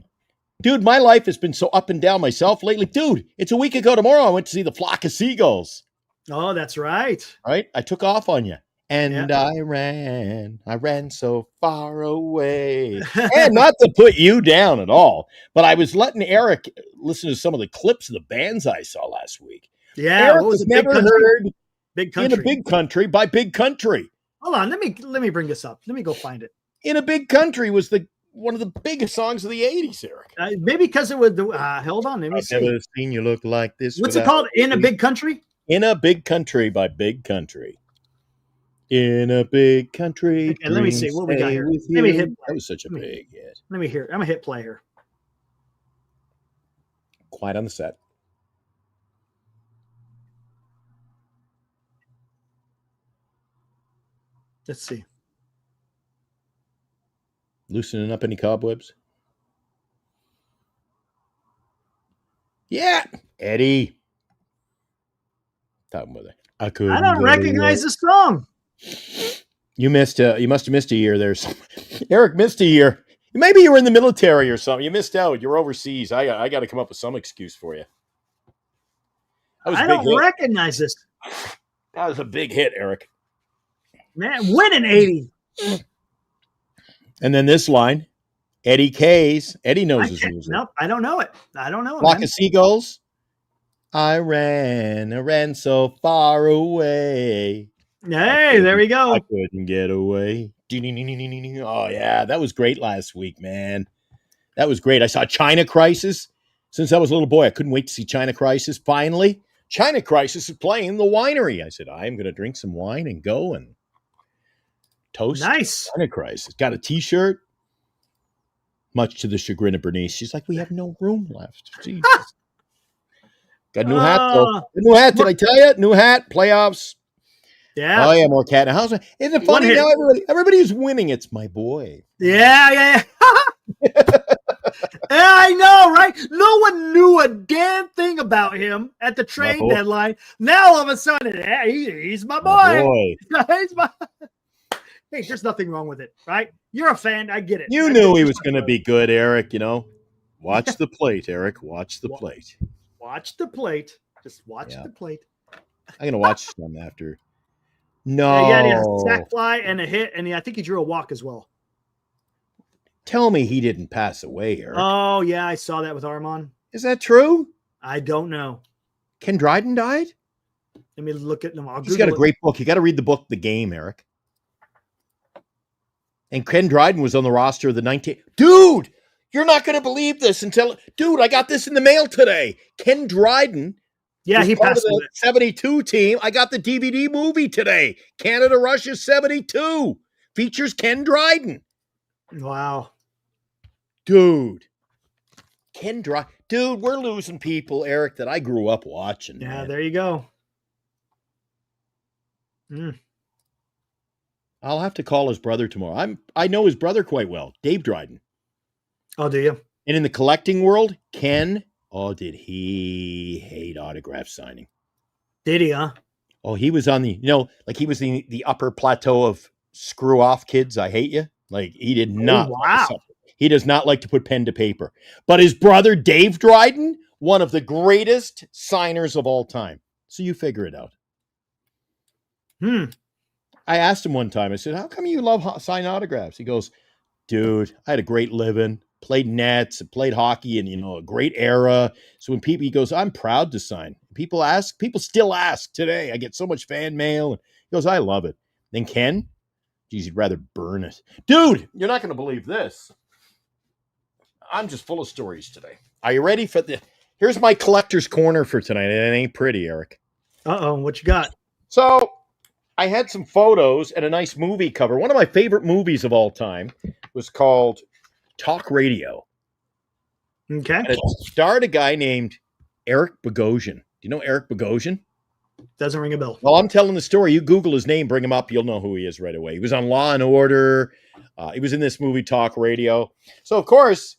Dude, my life has been so up and down myself lately. Dude, it's a week ago tomorrow. I went to see the flock of seagulls. Oh, that's right. Right? I took off on you. And I ran so far away. And not to put you down at all, but I was letting Eric listen to some of the clips of the bands I saw last week. Yeah, Eric was never heard Big Country. In a Big Country by Big Country. Hold on, let me bring this up. Let me go find it. In a Big Country was one of the biggest songs of the 80s, Eric. Maybe because it was hold on, let me see. I've never seen you look like this. What's it called? In a Big Country? In a Big Country by Big Country. In a big country. Okay, let me see what we got here. Let me hit play. That was such a big hit. Let me hear. I'm gonna hit play here. Quiet on the set. Let's see. Loosening up any cobwebs? Yeah, Eddie. Talking about that. I don't recognize the song. You must have missed a year there. Eric missed a year. Maybe you were in the military or something. You missed out. You're overseas. I got to come up with some excuse for you. I don't recognize this. That was a big hit, Eric. Man, winning 80. And then this line, Eddie K's. Eddie knows his music. Nope, I don't know it. I don't know it, Flock man. of Seagulls. I ran so far away. Hey, there we I go. couldn't get away. Oh, yeah. That was great last week, man. That was great. I saw China Crisis. Since I was a little boy, I couldn't wait to see China Crisis. Finally, China Crisis is playing the winery. I said, I'm going to drink some wine and go and toast Nice. China Crisis. Got a T-shirt. Much to the chagrin of Bernice. She's like, we have no room left. Jesus. Got a new hat, though. A new hat, did I tell you? New hat, playoffs. Yeah. Oh, yeah, more cat in the house. Isn't it funny hit. now? Everybody who's winning. It's my boy. Yeah. Yeah, I know, right? No one knew a damn thing about him at the trade boy. deadline. Now all of a sudden, yeah, he's my boy. He's my... Hey, there's nothing wrong with it, right? You're a fan. I get it. You knew he was going to be good, Eric, you know. Watch the plate, Eric. Watch the plate. Watch the plate. Just watch Yeah. the plate. I'm going to watch some after. No. Yeah, he had a sack fly and a hit, and I think he drew a walk as well. Tell me he didn't pass away, Eric. Oh, yeah, I saw that with Armand. Is that true? I don't know. Ken Dryden died? Let me look at them. He's got a great book. You got to read the book, The Game, Eric. And Ken Dryden was on the roster of the 19... Dude, you're not going to believe this until... Dude, I got this in the mail today. Ken Dryden... Yeah, he part passed of the away. 72 team. I got the DVD movie today. Canada-Russia 72. Features Ken Dryden. Wow. Dude. Ken Dryden. Dude, we're losing people, Eric, that I grew up watching. Yeah, man. there you go. I'll have to call his brother tomorrow. I know his brother quite well, Dave Dryden. Oh, do you? And in the collecting world, Ken, did he hate autograph signing? Did he, huh? Oh, he was on he was the upper plateau of screw off kids. I hate you. Like he did not. Wow. He does not like to put pen to paper. But his brother, Dave Dryden, one of the greatest signers of all time. So you figure it out. I asked him one time, I said, how come you love signing autographs? He goes, dude, I had a great living, played nets, played hockey in, a great era. So when he goes, I'm proud to sign. People still ask today. I get so much fan mail. And he goes, I love it. Then Ken, geez, he'd rather burn it. Dude, you're not going to believe this. I'm just full of stories today. Are you ready for here's my collector's corner for tonight. And it ain't pretty, Eric. Uh-oh, what you got? So I had some photos and a nice movie cover. One of my favorite movies of all time was called Talk Radio. Okay. And it starred a guy named Eric Bogosian. Do you know Eric Bogosian? Doesn't ring a bell. Well, I'm telling the story. You Google his name, bring him up. You'll know who he is right away. He was on Law and Order. He was in this movie Talk Radio. So, of course,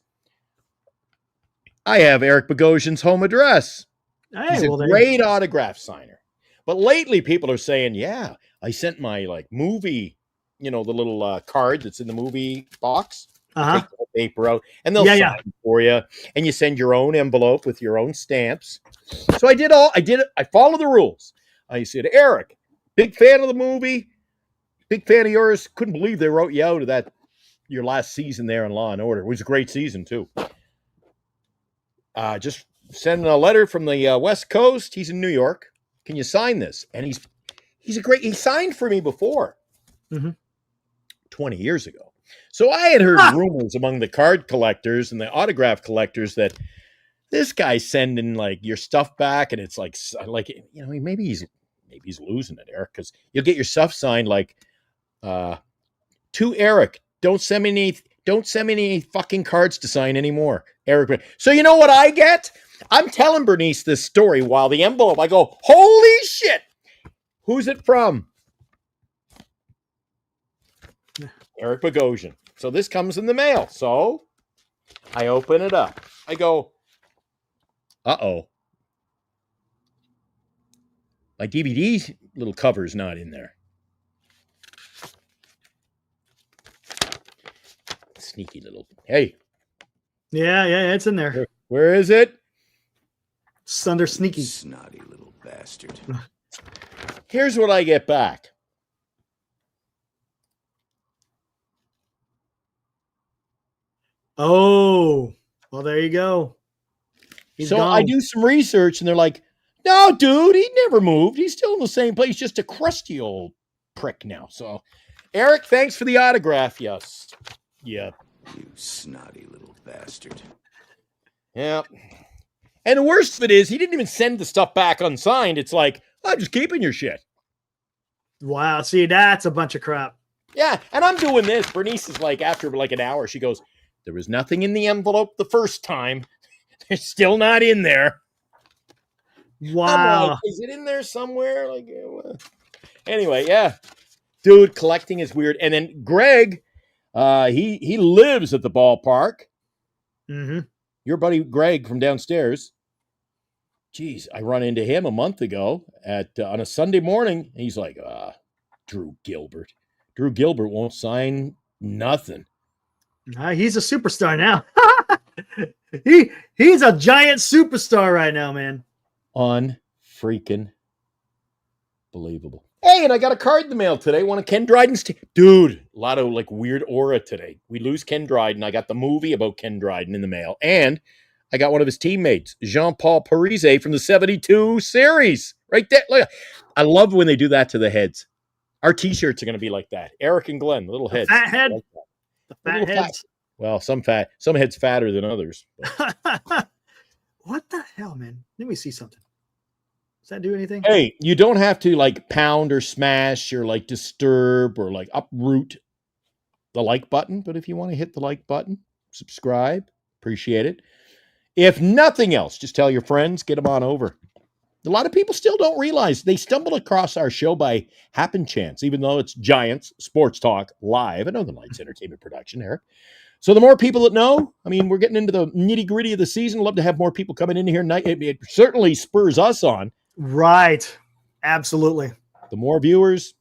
I have Eric Bogosian's home address. Hey, He's a great autograph signer. But lately, people are saying, yeah, I sent my movie, the little card that's in the movie box. Uh-huh. Take the paper out, and they'll sign it for you. And you send your own envelope with your own stamps. So I did it. I followed the rules. I said, Eric, big fan of the movie, big fan of yours. Couldn't believe they wrote you out of your last season there in Law and Order. It was a great season too. Just send a letter from the West Coast. He's in New York. Can you sign this? And he signed for me before 20 years ago. So I had heard rumors among the card collectors and the autograph collectors that this guy's sending your stuff back. And it's maybe he's losing it, Eric, because you'll get your stuff signed to Eric. Don't send me any fucking cards to sign anymore, Eric. So you know what I get? I'm telling Bernice this story while the envelope, I go, holy shit. Who's it from? Eric Bogosian. So this comes in the mail. So I open it up. I go, uh-oh. My DVD little cover's not in there. Sneaky little. Hey. Yeah, it's in there. Where is it? It's under sneaky. Snotty little bastard. Here's what I get back. Oh, well, there you go. He's So gone. I do some research, and they're like, no, dude, he never moved. He's still in the same place, just a crusty old prick now. So, Eric, thanks for the autograph. Yes. Yeah. You snotty little bastard. Yeah. And the worst of it is, he didn't even send the stuff back unsigned. It's like, I'm just keeping your shit. Wow. See, that's a bunch of crap. Yeah. And I'm doing this. Bernice is like, after like an hour, she goes, there was nothing in the envelope the first time. They're still not in there. Wow. I'm like, is it in there somewhere? Like, anyway, yeah. Dude, collecting is weird. And then Greg, he lives at the ballpark. Mm-hmm. Your buddy Greg from downstairs. Geez, I run into him a month ago on a Sunday morning. And he's like, Drew Gilbert. Drew Gilbert won't sign nothing. He's a superstar now. He's a giant superstar right now, man. Unfreaking believable. Hey, and I got a card in the mail today. One of Ken Dryden's. Dude, a lot of like weird aura today. We lose Ken Dryden. I got the movie about Ken Dryden in the mail. And I got one of his teammates, Jean-Paul Parise from the 72 series. Right there. Look, I love when they do that to the heads. Our t-shirts are going to be like that. Eric and Glenn, little heads. Fat head. Like The fat heads. well, some heads fatter than others. What the hell, man? Let me see something. Does that do anything? Hey, you don't have to like pound or smash or like disturb or like uproot the like button. But if you want to hit the like button, subscribe, appreciate it. If nothing else, just tell your friends, get them on over. A lot of people still don't realize they stumbled across our show by happen chance, even though it's Giants Sports Talk Live, a Northern Lights Entertainment production, Eric. So the more people that know, I mean, we're getting into the nitty gritty of the season. Love to have more people coming in here. It certainly spurs us on. Right. Absolutely. The more viewers,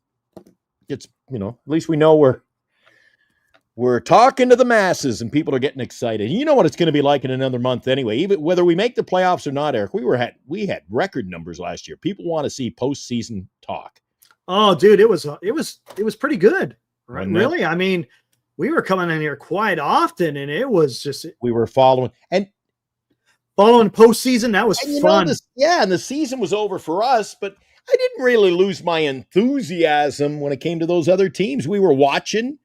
it's, at least we know we're talking to the masses and people are getting excited. You know what it's going to be like in another month anyway. Even whether we make the playoffs or not, Eric, we had record numbers last year. People want to see postseason talk. Oh, dude, it was pretty good. Right? Wasn't it? Really? I mean, we were coming in here quite often, and it was just We were following postseason. That was fun. And the season was over for us, but I didn't really lose my enthusiasm when it came to those other teams. We were watching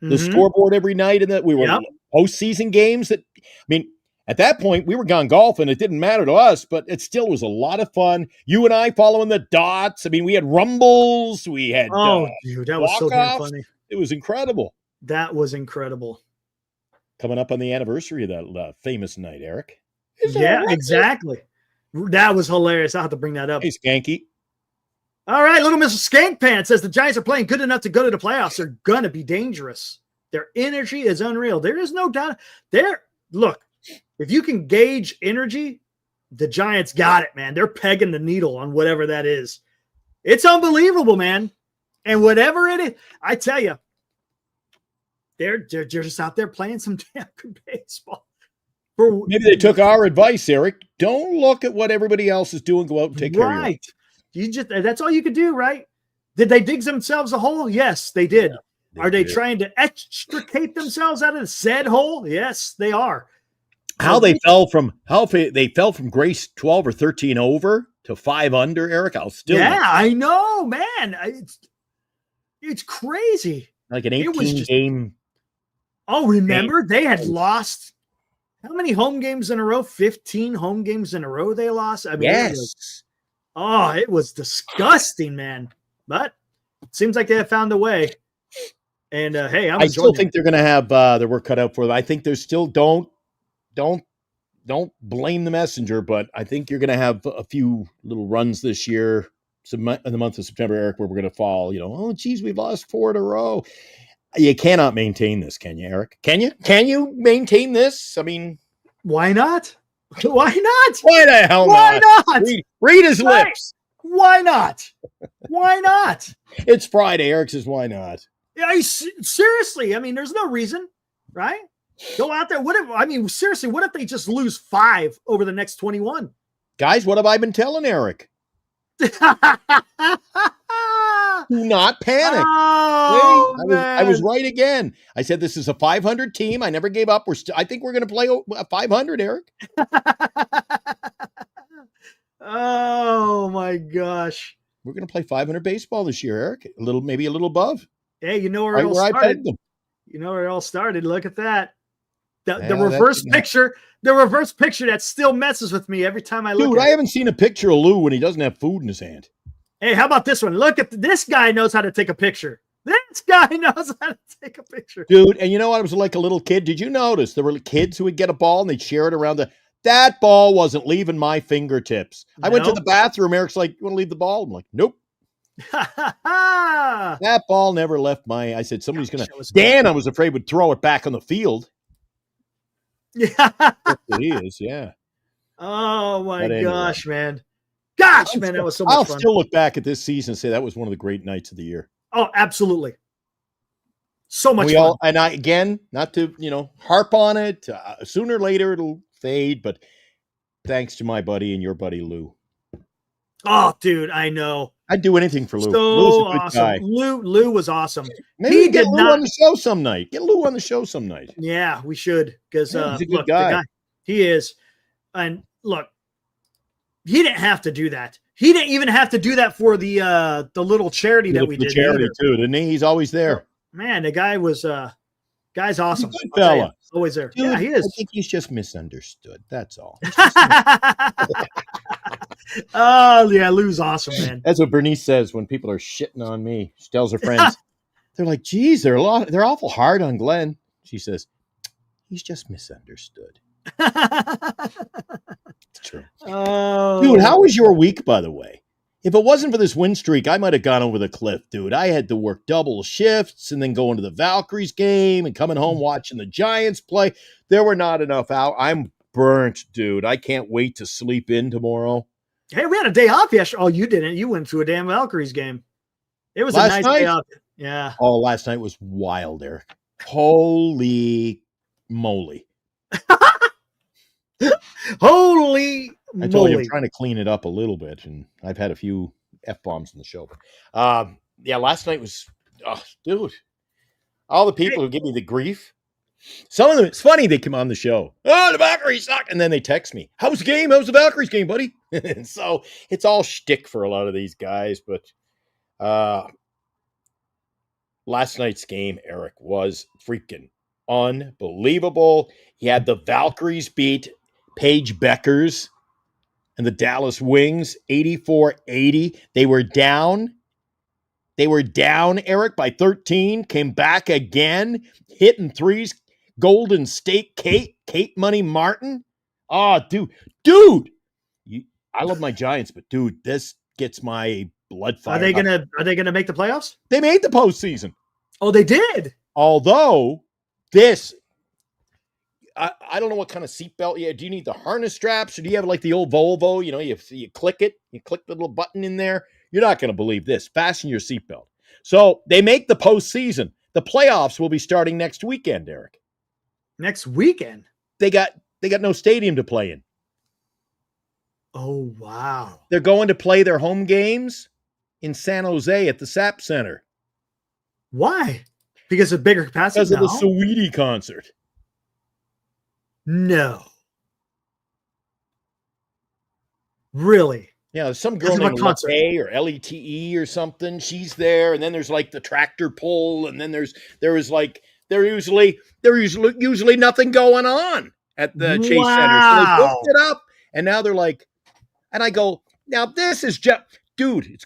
the scoreboard every night, and that we were postseason games. At that point, we were gone golfing. It didn't matter to us, but it still was a lot of fun. You and I following the dots. I mean, we had rumbles. We had dude, that was so damn funny. It was incredible. That was incredible. Coming up on the anniversary of that famous night, Eric. Yeah, exactly. That was hilarious. I'll have to bring that up. Hey, Skanky. All right, little Mr. Skankpants says the Giants are playing good enough to go to the playoffs. They're gonna be dangerous. Their energy is unreal. There is no doubt. Look, if you can gauge energy, the Giants got it, man. They're pegging the needle on whatever that is. It's unbelievable, man. And whatever it is, I tell you, they're just out there playing some damn good baseball. Maybe they took our advice, Eric. Don't look at what everybody else is doing. Go out and take care of your right. That's all you could do, right? Did they dig themselves a hole? Yes, they did. Yeah, are they trying to extricate themselves out of the said hole? Yes, they are. How they fell from grace 12 or 13 over to 5 under, Eric. I know, man. It's crazy. Like an 18 game. Oh, remember they had lost how many home games in a row? 15 home games in a row they lost. I mean, yes. It was disgusting, man. But it seems like they have found a way. And hey, I still think they're going to have their work cut out for them. I think there's still don't blame the messenger, but I think you're going to have a few little runs this year, in the month of September, Eric, where we're going to fall. Oh, geez, we've lost 4 in a row. You cannot maintain this, can you, Eric? Can you? Can you maintain this? I mean, why not? Why not? Why the hell Why not? Read his lips. Why not? Why not? It's Friday. Eric says, why not? Seriously, I mean, there's no reason, right? Go out there. Seriously, what if they just lose 5 over the next 21? Guys, what have I been telling Eric? Do not panic. Oh, I was man. right again. I said this is a 500 team. I never gave up. I think we're going to play 500, Eric. Oh, my gosh. We're going to play 500 baseball this year, Eric. Maybe a little above. Hey, you know where Right it all where I started? pegged them. You know where it all started. Look at that. The Yeah, reverse picture. The reverse picture that still messes with me every time I look Dude, at I it. haven't seen a picture of Lou when he doesn't have food in his hand. Hey, how about this one? Look at this guy knows how to take a picture. This guy knows how to take a picture. Dude, and you know what? I was like a little kid. Did you notice there were kids who would get a ball and they'd share it around that ball wasn't leaving my fingertips. I went to the bathroom. Eric's like, you want to leave the ball? I'm like, nope. That ball never left I said, somebody's going to. Dan, I was afraid, would throw it back on the field. Yeah. It is, yeah. Oh, my But anyway. gosh, man. Gosh, man, that was so much I'll fun. still look back at this season and say that was one of the great nights of the year. Oh, absolutely. So much fun. Again, not to, harp on it. Sooner or later, it'll fade, but thanks to my buddy and your buddy, Lou. Oh, dude, I know. I'd do anything for Lou. So Lou's a good awesome. guy. Lou was awesome. Maybe He get did Lou not- on the show some night. Get Lou on the show some night. Yeah, we should. Because Yeah, he's a good look, guy. the guy, he is. And look, he didn't have to do that. He didn't even have to do that for the little charity that we The did. charity either. too, didn't he? He's always there. Man, the guy was guy's awesome. He's a good I'll tell you. fella. Always there. Dude, Yeah, he is. I think he's just misunderstood. That's all. Oh yeah, Lou's awesome, man. That's what Bernice says when people are shitting on me. She tells her friends, they're like, geez, they're awful hard on Glenn. She says, he's just misunderstood. It's true. Oh, Dude, how was your week, by the way? If it wasn't for this win streak, I might have gone over the cliff, dude. I had to work double shifts and then going to the Valkyries game and coming home watching the Giants play. There were not enough out. I'm burnt, dude. I can't wait to sleep in tomorrow. Hey, we had a day off yesterday. Oh, you didn't. You went to a damn Valkyries game. It was Last a nice night? day off. Yeah. Oh, last night was wild, Eric. Holy moly. Holy I told you I'm moly. trying to clean it up a little bit, and I've had a few F-bombs in the show. But, yeah, last night was, dude, all the people who give me the grief. Some of them, it's funny, they come on the show. Oh, the Valkyries suck. And then they text me, how's the game? How's the Valkyries game, buddy? And so it's all shtick for a lot of these guys. But last night's game, Eric, was freaking unbelievable. He had the Valkyries beat Paige Beckers and the Dallas Wings 84-80. They were down. Eric, by 13, came back again, hitting threes. Golden State Kate Money Martin. Oh, dude. I love my Giants, but dude, this gets my blood fired. Are they gonna make the playoffs? They made the postseason. Oh, they did. Although this, I don't know what kind of seatbelt. Yeah, do you need the harness straps, or do you have like the old Volvo? You click it, you click the little button in there. You're not going to believe this. Fasten your seatbelt. So they make the postseason. The playoffs will be starting next weekend, Eric. Next weekend. They got no stadium to play in. Oh wow. They're going to play their home games in San Jose at the SAP Center. Why? Because of bigger capacity. Because of the Sweetie concert. No. Really? Yeah, there's some girl This is named what concert? Lete or Lete or something. She's there, and then there's like the tractor pull, and then there usually nothing going on at the Chase Center. So they Wow. booked it up, and now they're like, and I go, now this is just, dude,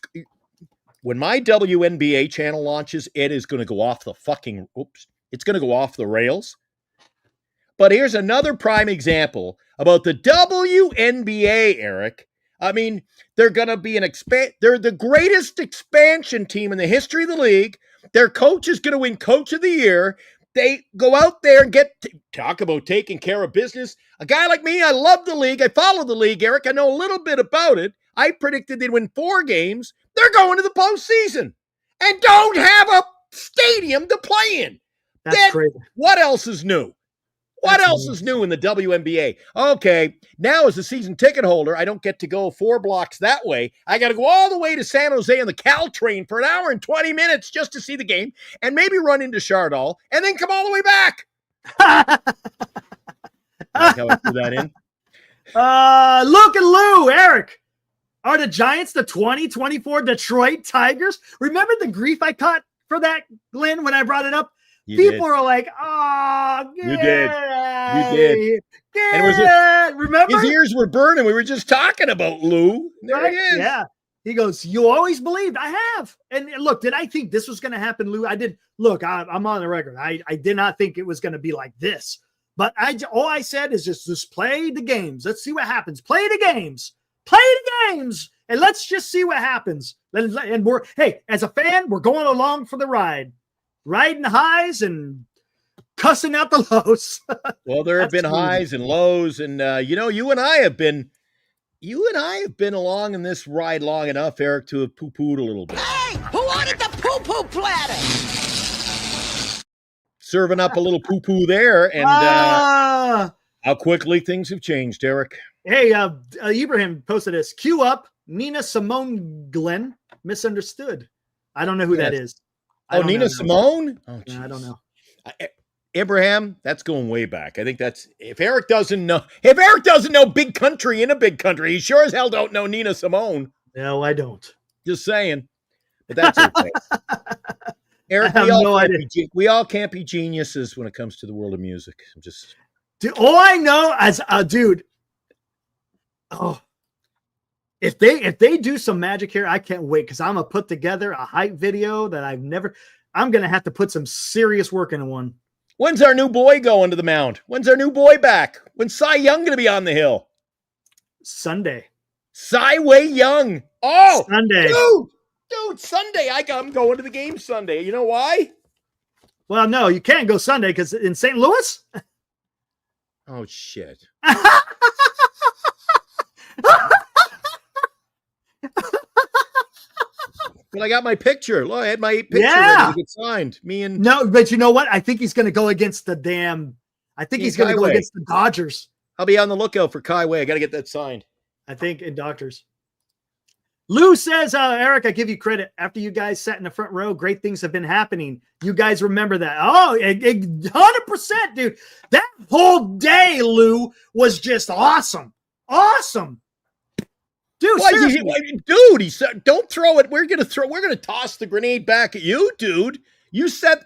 when my WNBA channel launches, it is going to go off the it's going to go off the rails. But here's another prime example about the WNBA, Eric. I mean, they're going to be they're the greatest expansion team in the history of the league. Their coach is going to win Coach of the Year. They go out there and talk about taking care of business. A guy like me, I love the league. I follow the league, Eric. I know a little bit about it. I predicted they'd win 4 games. They're going to the postseason and don't have a stadium to play in. That's Then crazy. what else is new? What That's else me. is new in the WNBA? Okay, now as a season ticket holder, I don't get to go 4 blocks that way. I got to go all the way to San Jose on the Caltrain for an hour and 20 minutes just to see the game and maybe run into Chardal and then come all the way back. Like how I threw that in. Luke and Lou, Eric. Are the Giants the 2024 Detroit Tigers? Remember the grief I caught for that, Glenn, when I brought it up? People are like, oh, You did. You did. And it was remember? His ears were burning. We were just talking about Lou. There Right? he is. Yeah. He goes, you always believed. I have. And look, did I think this was going to happen, Lou? I did. Look, I'm on the record. I did not think it was going to be like this. But all I said is just play the games. Let's see what happens. Play the games. Play the games. And let's just see what happens. And hey, as a fan, we're going along for the ride. Riding highs and cussing out the lows. Well, there have been highs and lows, and you and I have been along in this ride long enough, Eric, to have poo-pooed a little bit. Hey, who wanted the poo-poo platter? Serving up a little poo-poo there, and how quickly things have changed, Eric. Hey, Ibrahim posted this. Cue up Nina Simone Glenn. Misunderstood. I don't know who that is. Oh, Nina Simone? Oh, I don't know. Abraham, that's going way back. I think that's if Eric doesn't know Big Country in a Big Country, he sure as hell don't know Nina Simone. No, I don't. Just saying. But that's okay. Eric, we all can't be geniuses when it comes to the world of music. Dude, all I know as a dude. Oh, if they do some magic here, I can't wait because I'm gonna put together a hype video that I'm gonna have to put some serious work into one. When's our new boy going to the mound? When's our new boy back? When's Cy Young gonna be on the hill? Sunday. Cy Way Young. Oh, Sunday. Dude, Sunday. I'm going to the game Sunday. You know why? Well, no, you can't go Sunday because in St. Louis. Oh shit. But I got my picture. Look, I had my picture ready to get signed. No, but you know what? I think he's going to go against the damn. I think he's going to go against the Dodgers. I'll be on the lookout for Kai Way. I got to get that signed. I think in Doctors. Lou says, Eric, I give you credit. After you guys sat in the front row, great things have been happening. You guys remember that. Oh, 100%, dude. That whole day, Lou, was just awesome. Awesome. Dude, he said, don't throw it. We're going to toss the grenade back at you, dude. You said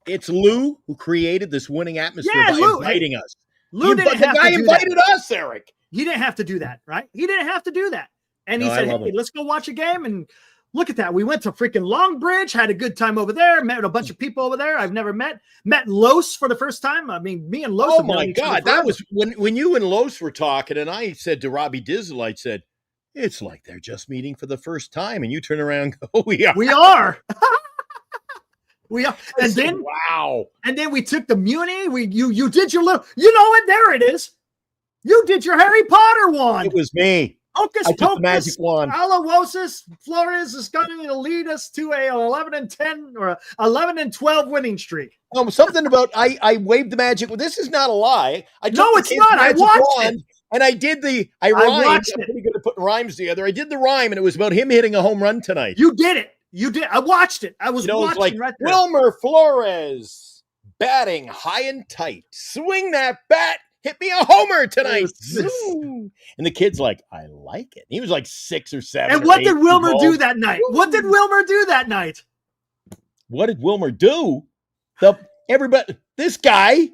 it's Lou who created this winning atmosphere by inviting us. Lou didn't have to do that. The guy invited us, Eric. He didn't have to do that, right? He didn't have to do that. And he said, hey, let's go watch a game. And look at that. We went to freaking Long Bridge, had a good time over there, met a bunch of people over there I've never met Los for the first time. I mean, me and Los. Oh, my God. That was when you and Los were talking, and I said to Robbie Dizzle, I said, it's like they're just meeting for the first time. And you turn around and go, we are. We are. We are. And then, wow. And then we took the Muni. You did your little, you know what? There it is. You did your Harry Potter one. It was me. Hocus I took the magic wand. Alawosis Flores is going to lead us to a 11-10 or 11-12 winning streak. Something about I waved the magic. Well, this is not a lie. No, it's not. I watched it. And I did I rhymed. I'm pretty good at putting rhymes together. I did the rhyme, and it was about him hitting a home run tonight. You did it. You did. I watched it. I was watching like right there. Wilmer Flores batting high and tight. Swing that bat. Hit me a homer tonight. And the kid's like, I like it. He was like 6 or 7. And what did Wilmer do that night? What did Wilmer do that night? What did Wilmer do? This guy's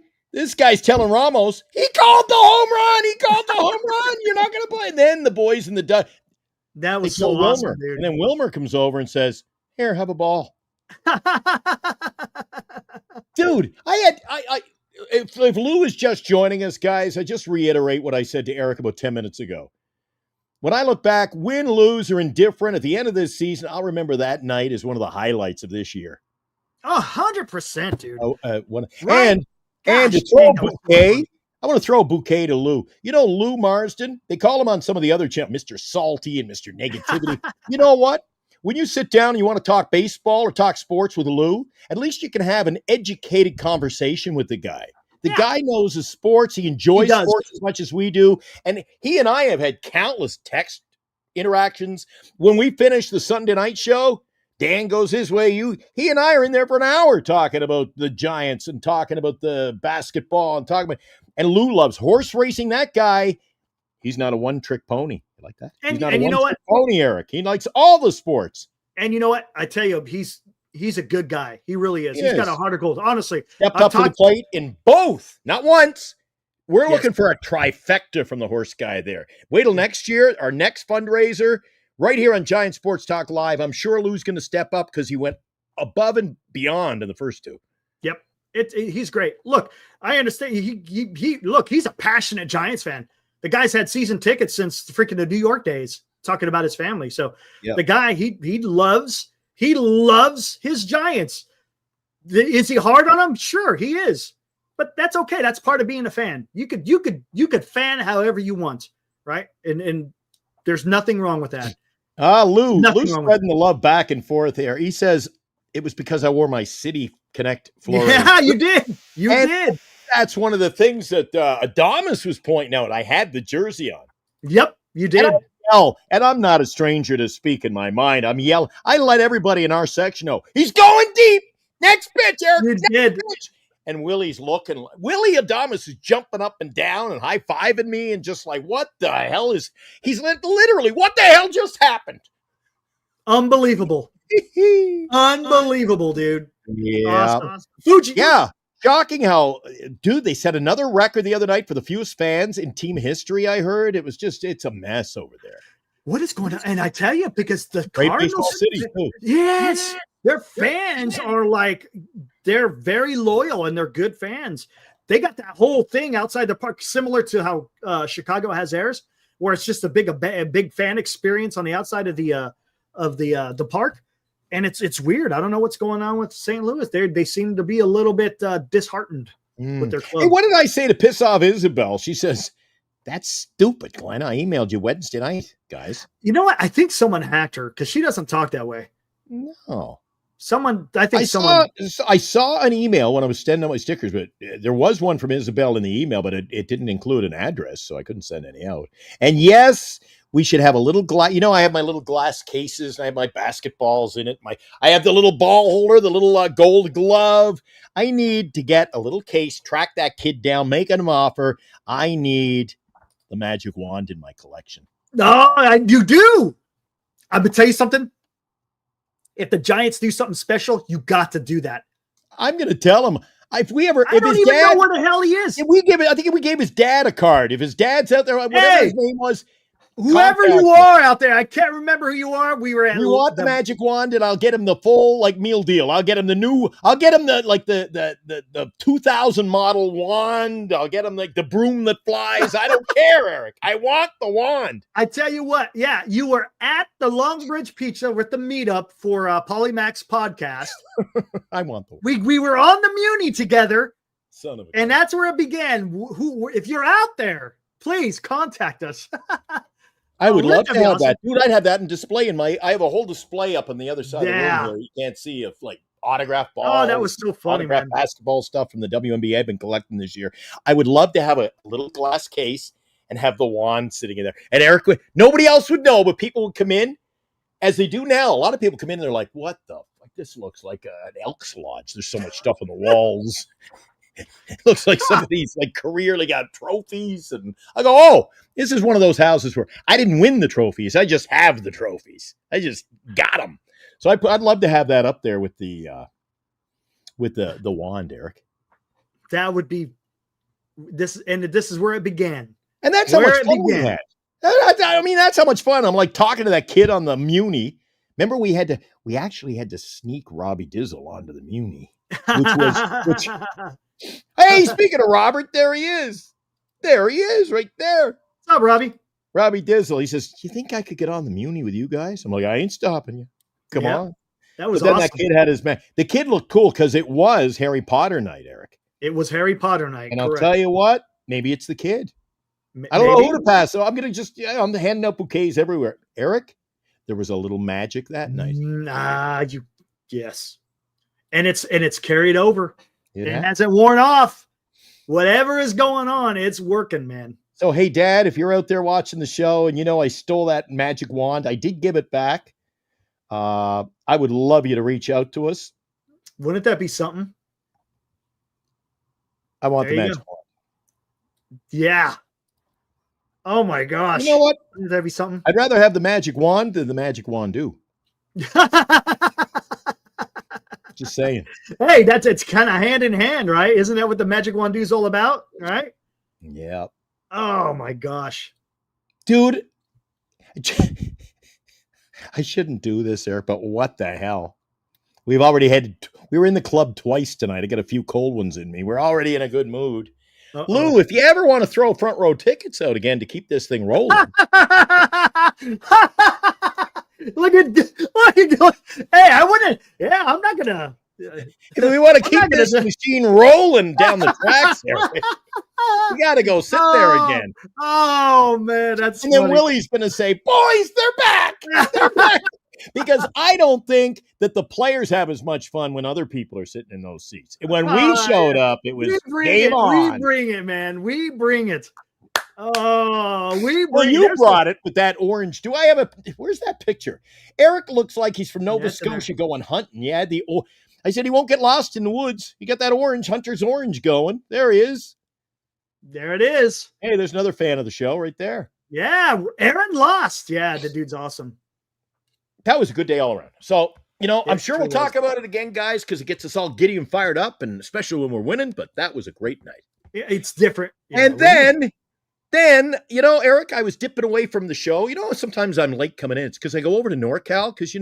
telling Ramos, he called the home run. He called the home run. You're not going to play. And then the boys in the that was so awesome, dude. And then Wilmer comes over and says, here, have a ball. Dude, if Lou is just joining us, guys, I just reiterate what I said to Eric about 10 minutes ago. When I look back, win, lose, or indifferent at the end of this season, I'll remember that night as one of the highlights of this year. 100%, dude. And to throw a bouquet, I want to throw a bouquet to Lou. You know, Lou Marsden, they call him on some of the other channels, Mr. Salty and Mr. Negativity. You know what? When you sit down and you want to talk baseball or talk sports with Lou, at least you can have an educated conversation with the guy. The Yeah. guy knows his sports. He enjoys He does. sports as much as we do. And he and I have had countless text interactions. When we finish the Sunday night show, Dan goes his way. He and I are in there for an hour talking about the Giants and talking about the basketball and Lou loves horse racing. That guy, he's not a one-trick pony. You like that? And- He's not and a you know one-trick pony, Eric. He likes all the sports. And you know what? I tell you, he's a good guy. He really is. He He's got is. a heart of gold. Honestly, Stepped I've up to the talked- plate in both, not once. We're Yes. looking for a trifecta from the horse guy there. Wait till next year, our next fundraiser, right here on Giant Sports Talk Live. I'm sure Lou's going to step up because he went above and beyond in the first two. Yep. He's great. Look, I understand. He's a passionate Giants fan. The guy's had season tickets since freaking the New York days, talking about his family. So Yep. the guy, he loves his Giants. Is he hard on them? Sure, he is. But that's okay. That's part of being a fan. You could fan however you want, right? And there's nothing wrong with that. Lou's Nothing wrong with spreading the love back and forth there. He says it was because I wore my City Connect Florida. Yeah, you did. You And- did. That's one of the things that Adamas was pointing out. I had the jersey on. Yep, you did. And I'm not a stranger to speak in my mind. I'm yelling. I let everybody in our section know he's going deep. Next pitch, Eric. You Next did. pitch. And Willy's looking. Willy Adamas is jumping up and down and high-fiving me and just like, what the hell is... He's literally, what the hell just happened? Unbelievable. Unbelievable, dude. Yeah. Awesome. Fuji. Yeah. Shocking how, dude, they set another record the other night for the fewest fans in team history, I heard. It's a mess over there. What is going on? And I tell you, because the Great baseball Cardinals, cities, too. yes, their fans are like, they're very loyal and they're good fans. They got that whole thing outside the park, similar to how Chicago has theirs, where it's just a big fan experience on the outside of the park. And it's weird. I don't know what's going on with St. Louis. They seem to be a little bit disheartened with their club. Hey, what did I say to piss off Isabel? She says, that's stupid, Glenn. I emailed you Wednesday night, guys. You know what? I think someone hacked her because she doesn't talk that way. No. I I saw an email when I was sending out my stickers, but there was one from Isabel in the email, but it didn't include an address, so I couldn't send any out. And yes, we should have a little glass. You know, I have my little glass cases, and I have my basketballs in it. I have the little ball holder, the little gold glove. I need to get a little case, track that kid down, make him an offer. I need the magic wand in my collection. No, you do. I'm gonna tell you something. If the Giants do something special, you got to do that. I'm going to tell him. I don't even know where the hell he is. I think if we gave his dad a card, if his dad's out there, whatever his name was, Whoever you are out there, I can't remember who you are. We want the magic wand, and I'll get him the full meal deal. I'll get him the 2000 model wand. I'll get him the broom that flies. I don't care, Eric. I want the wand. I tell you what, yeah, you were at the Longbridge Pizza with the meetup for Polymax podcast. I want the wand. We were on the Muni together. Son of a and that's where it began. If you're out there, please contact us. I would love to have awesome. that. Dude, I'd have that in display I have a whole display up on the other side of the room where you can't see of autograph balls. Oh, that was so funny, autograph man. basketball stuff from the WNBA I've been collecting this year. I would love to have a little glass case and have the wand sitting in there. And Eric, nobody else would know, but people would come in as they do now. A lot of people come in and they're like, what the fuck? This looks like an Elks Lodge. There's so much stuff on the walls. It looks like some of these career got trophies, and I go, oh, this is one of those houses where I didn't win the trophies. I just have the trophies. I just got them. So I'd love to have that up there with the wand, Eric. That would be this, and this is where it began. And that's how much fun we had. I mean, that's how much fun. I'm talking to that kid on the Muni. Remember, we actually had to sneak Robbie Dizzle onto the Muni, which. Hey, speaking of Robert, there he is. There he is, right there. What's up, Robbie? Robbie Dizzle. He says, "You think I could get on the Muni with you guys?" I'm like, "I ain't stopping you. Come on." That was then awesome. that kid had his man. The kid looked cool because it was Harry Potter night, Eric. It was Harry Potter night. And correct. I'll tell you what, maybe it's the kid. I don't know who to pass. So I'm gonna I'm handing out bouquets everywhere. Eric, there was a little magic that night. Yes, and it's carried over. It has. hasn't worn off. Whatever is going on, it's working, man. So, hey, Dad, if you're out there watching the show and I stole that magic wand, I did give it back. I would love you to reach out to us. Wouldn't that be something? I want There the you magic go. wand. Yeah. Oh my gosh. You know what? Wouldn't that be something? I'd rather have the magic wand than the magic wand do. Just saying. Hey, it's kind of hand in hand, right? Isn't that what the magic wand is all about? Right? Yeah. Oh my gosh. Dude. I shouldn't do this, Eric, but what the hell? We were in the club twice tonight. I got a few cold ones in me. We're already in a good mood. Uh-oh. Lou, if you ever want to throw front row tickets out again to keep this thing rolling. Look at hey, I wouldn't. Yeah, I'm not gonna. If we want to keep this machine rolling down the tracks, Eric, we got to go sit there again. Oh man, that's. And then funny. Willy's going to say, "Boys, they're back! They're back!" Because I don't think that the players have as much fun when other people are sitting in those seats. When we showed up, it was game on. We bring it, man. We bring it. Oh, Well, you brought it with that orange. Do I have where's that picture? Eric looks like he's from Nova Scotia going hunting. Yeah, I said he won't get lost in the woods. You got that orange, Hunter's orange going. There he is. There it is. Hey, there's another fan of the show right there. Yeah, Aaron lost. Yeah, the dude's awesome. That was a good day all around. So, I'm sure we'll was. talk about it again, guys, because it gets us all giddy and fired up, and especially when we're winning, but that was a great night. It's different. And then, Eric, I was dipping away from the show. Sometimes I'm late coming in. It's because I go over to NorCal because,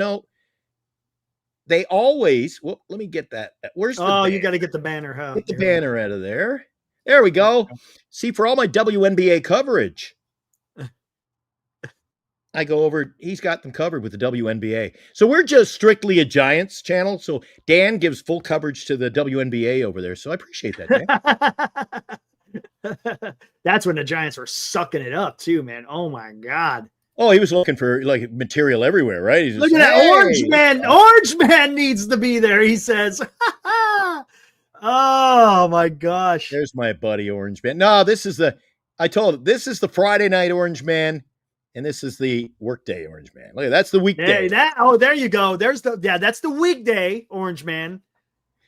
they always, well, let me get that. Where's the banner? You got to get the banner, huh? Get the banner out of there. There we go. See, for all my WNBA coverage, I go over, he's got them covered with the WNBA. So we're just strictly a Giants channel. So Dan gives full coverage to the WNBA over there. So I appreciate that, Dan. That's when the Giants were sucking it up too, man. Oh my God. Oh, he was looking for material everywhere, right? He's Look at that orange man. Orange man needs to be there, he says. Oh my gosh. There's my buddy Orange Man. No, this is the Friday night Orange Man. And this is the workday Orange Man. Look, that's the weekday. There you go. That's the weekday Orange Man.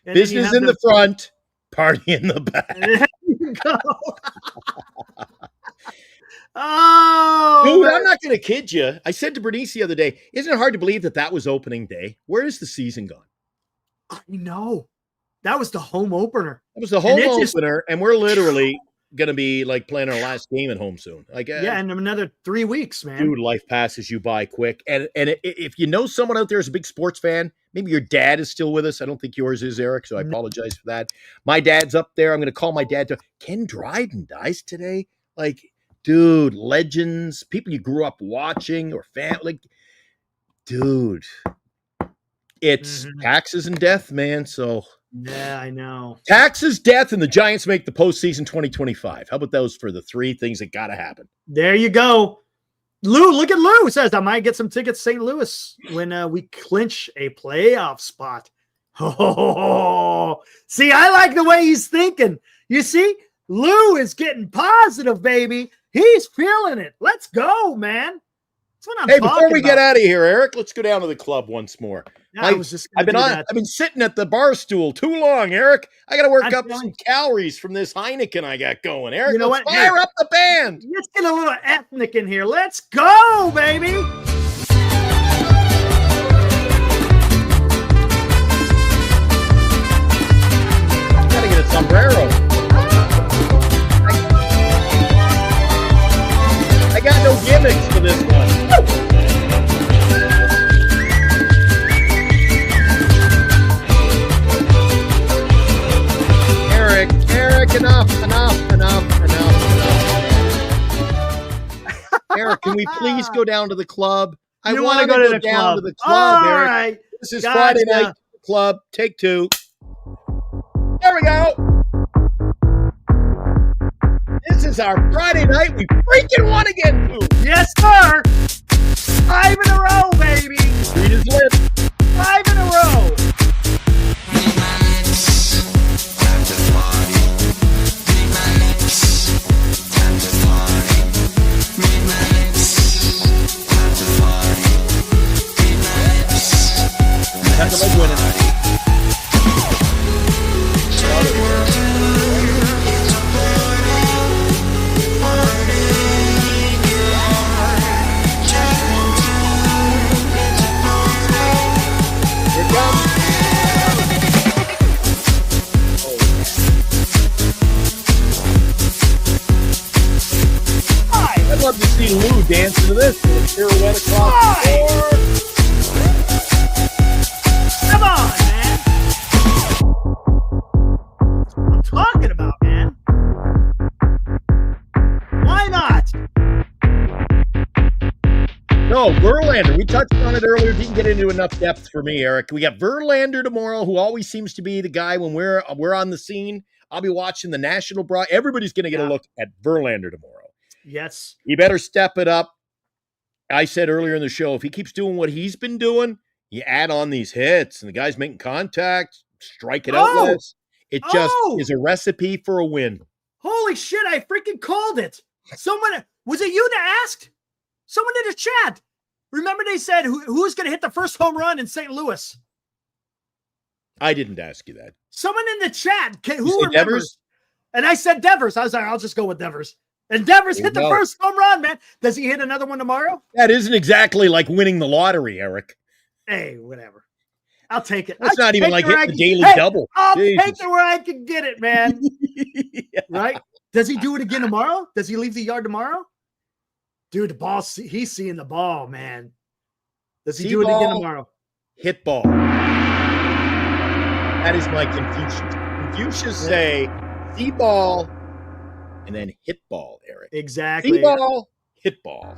And business in the front, party in the back. There you go. Oh, dude, I'm not going to kid you. I said to Bernice the other day, isn't it hard to believe that was opening day? Where is the season gone? I know. That was the home opener. That was the home opener, and we're literally going to be playing our last game at home soon. In another 3 weeks, man. Dude, life passes you by quick. And if you know someone out there is a big sports fan, maybe your dad is still with us. I don't think yours is, Eric, so I apologize for that. My dad's up there. I'm going to call my dad. Ken Dryden dies today. Dude, legends, people you grew up watching or dude, it's taxes and death, man. So yeah, I know. Taxes, death, and the Giants make the postseason 2025. How about those for the 3 things that got to happen? There you go. Lou, look at Lou. Says I might get some tickets to St. Louis when we clinch a playoff spot. Oh, see, I like the way he's thinking. You see, Lou is getting positive, baby. He's feeling it. Let's go, man. That's what I'm talking about. Before we get out of here, Eric, let's go down to the club once more. Yeah, I've been sitting at the bar stool too long, Eric. I got to work up some calories from this Heineken I got going. Eric, let's fire up the band. Let's get a little ethnic in here. Let's go, baby. Gotta get a sombrero. I got no gimmicks for this one. Eric, enough. Eric, can we please go down to the club? I want to go down to the club, Eric. Right. This is Friday night club. Take 2. There we go. This is our Friday night. We freaking won again, too. Yes, sir. 5 in a row, baby. Read his lips. 5 in a row. you dancing to this. Pirouette across the floor. Come on, man. That's what I'm talking about, man. Why not? No, Verlander. We touched on it earlier. Didn't get into enough depth for me, Eric. We got Verlander tomorrow, who always seems to be the guy when we're on the scene. I'll be watching the national broad. Everybody's going to get a look at Verlander tomorrow. Yes. He better step it up. I said earlier in the show, if he keeps doing what he's been doing, you add on these hits and the guy's making contact, striking out less. It just is a recipe for a win. Holy shit, I freaking called it. Someone, was it you that asked? Someone in the chat. Remember they said, who's going to hit the first home run in St. Louis? I didn't ask you that. Someone in the chat. Who remembers? Devers? And I said Devers. I was like, I'll just go with Devers. And Devers hit the first home run, man. Does he hit another one tomorrow? That isn't exactly like winning the lottery, Eric. Hey, whatever. I'll take it. That's not even like hitting the daily double. I'll take it where I can get it, man. Right? Does he do it again tomorrow? Does he leave the yard tomorrow? Dude, the ball, he's seeing the ball, man. Does he do it again tomorrow? Hit ball. That is my Confucius. Confucius say see ball and then hit ball, Eric. Exactly. See ball, hit ball.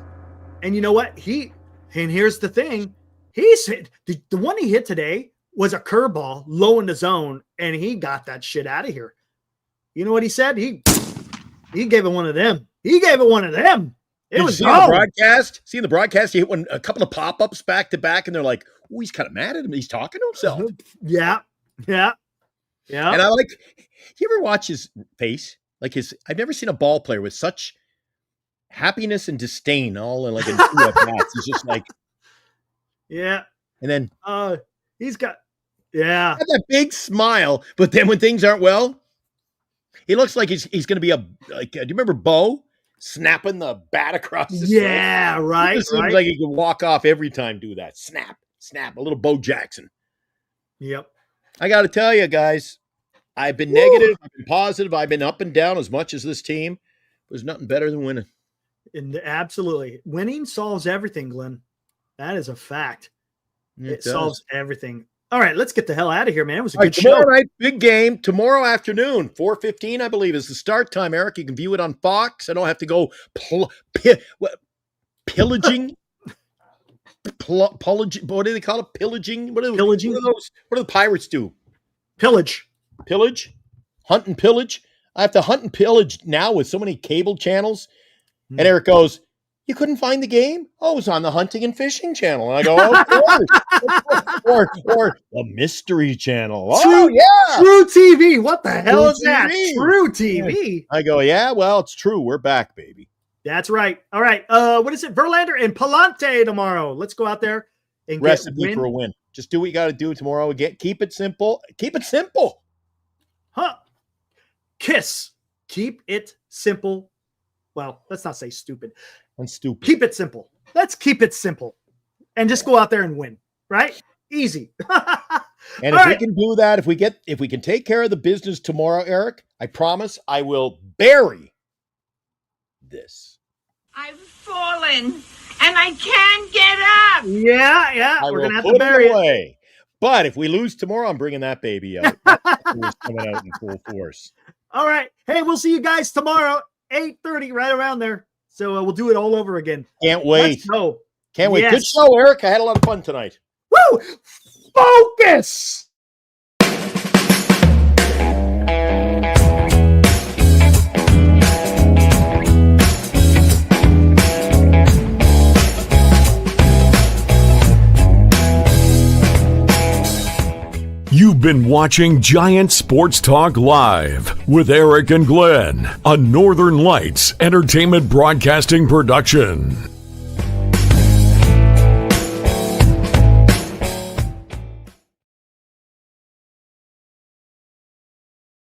And you know what? And here's the thing. He's hit the one he hit today was a curveball low in the zone, and he got that shit out of here. You know what he said? He gave it one of them. He gave it one of them. It was the broadcast. Seeing the broadcast, he hit a couple of pop-ups back to back, and they're like, "Oh, he's kind of mad at him. He's talking to himself." Yeah. And I like. You ever watch his face? Like I've never seen a ball player with such happiness and disdain all in like in 2 at-bats. He's just like, yeah. And then he's got that big smile, but then when things aren't well, he looks like he's going to be do you remember Bo snapping the bat across the Yeah, throat? right. It seems like he can walk off every time, do that. Snap, a little Bo Jackson. Yep. I got to tell you, guys, I've been negative, I've been positive, I've been up and down as much as this team. There's nothing better than winning. And absolutely. Winning solves everything, Glenn. That is a fact. It solves everything. All right, let's get the hell out of here, man. It was a good show. Tomorrow night, big game. Tomorrow afternoon, 4:15, I believe, is the start time, Eric. You can view it on Fox. I don't have to go pillaging. What do they call it? Pillaging? Pillaging? What do the pirates do? Pillage. Hunt and pillage. I have to hunt and pillage now with so many cable channels. And Eric goes, "You couldn't find the game? Oh, it was on the hunting and fishing channel." And I go, "Oh, of course." or the mystery channel. Oh, yeah. True TV. What the hell is TV. that? True TV. I go, "Yeah, well, it's true. We're back, baby." That's right. All right. What is it? Verlander and Palante tomorrow. Let's go out there and recipe for a win. Just do what you got to do tomorrow. Keep it simple. Keep it simple. Huh. Kiss. Keep it simple. Well, let's not say stupid. I'm stupid. Keep it simple. Let's keep it simple. And just go out there and win. Right? Easy. And if we can do that, if we can take care of the business tomorrow, Eric, I promise I will bury this. I've fallen and I can't get up. Yeah. I We're going to have put to bury it. Away. But if we lose tomorrow, I'm bringing that baby out. It's coming out in full force. All right. Hey, we'll see you guys tomorrow, 8:30, right around there. So we'll do it all over again. Can't wait. Let's go. Can't wait. Yes. Good show, Eric. I had a lot of fun tonight. Woo! Focus! You've been watching Giant Sports Talk Live with Eric and Glenn, a Northern Lights Entertainment Broadcasting production.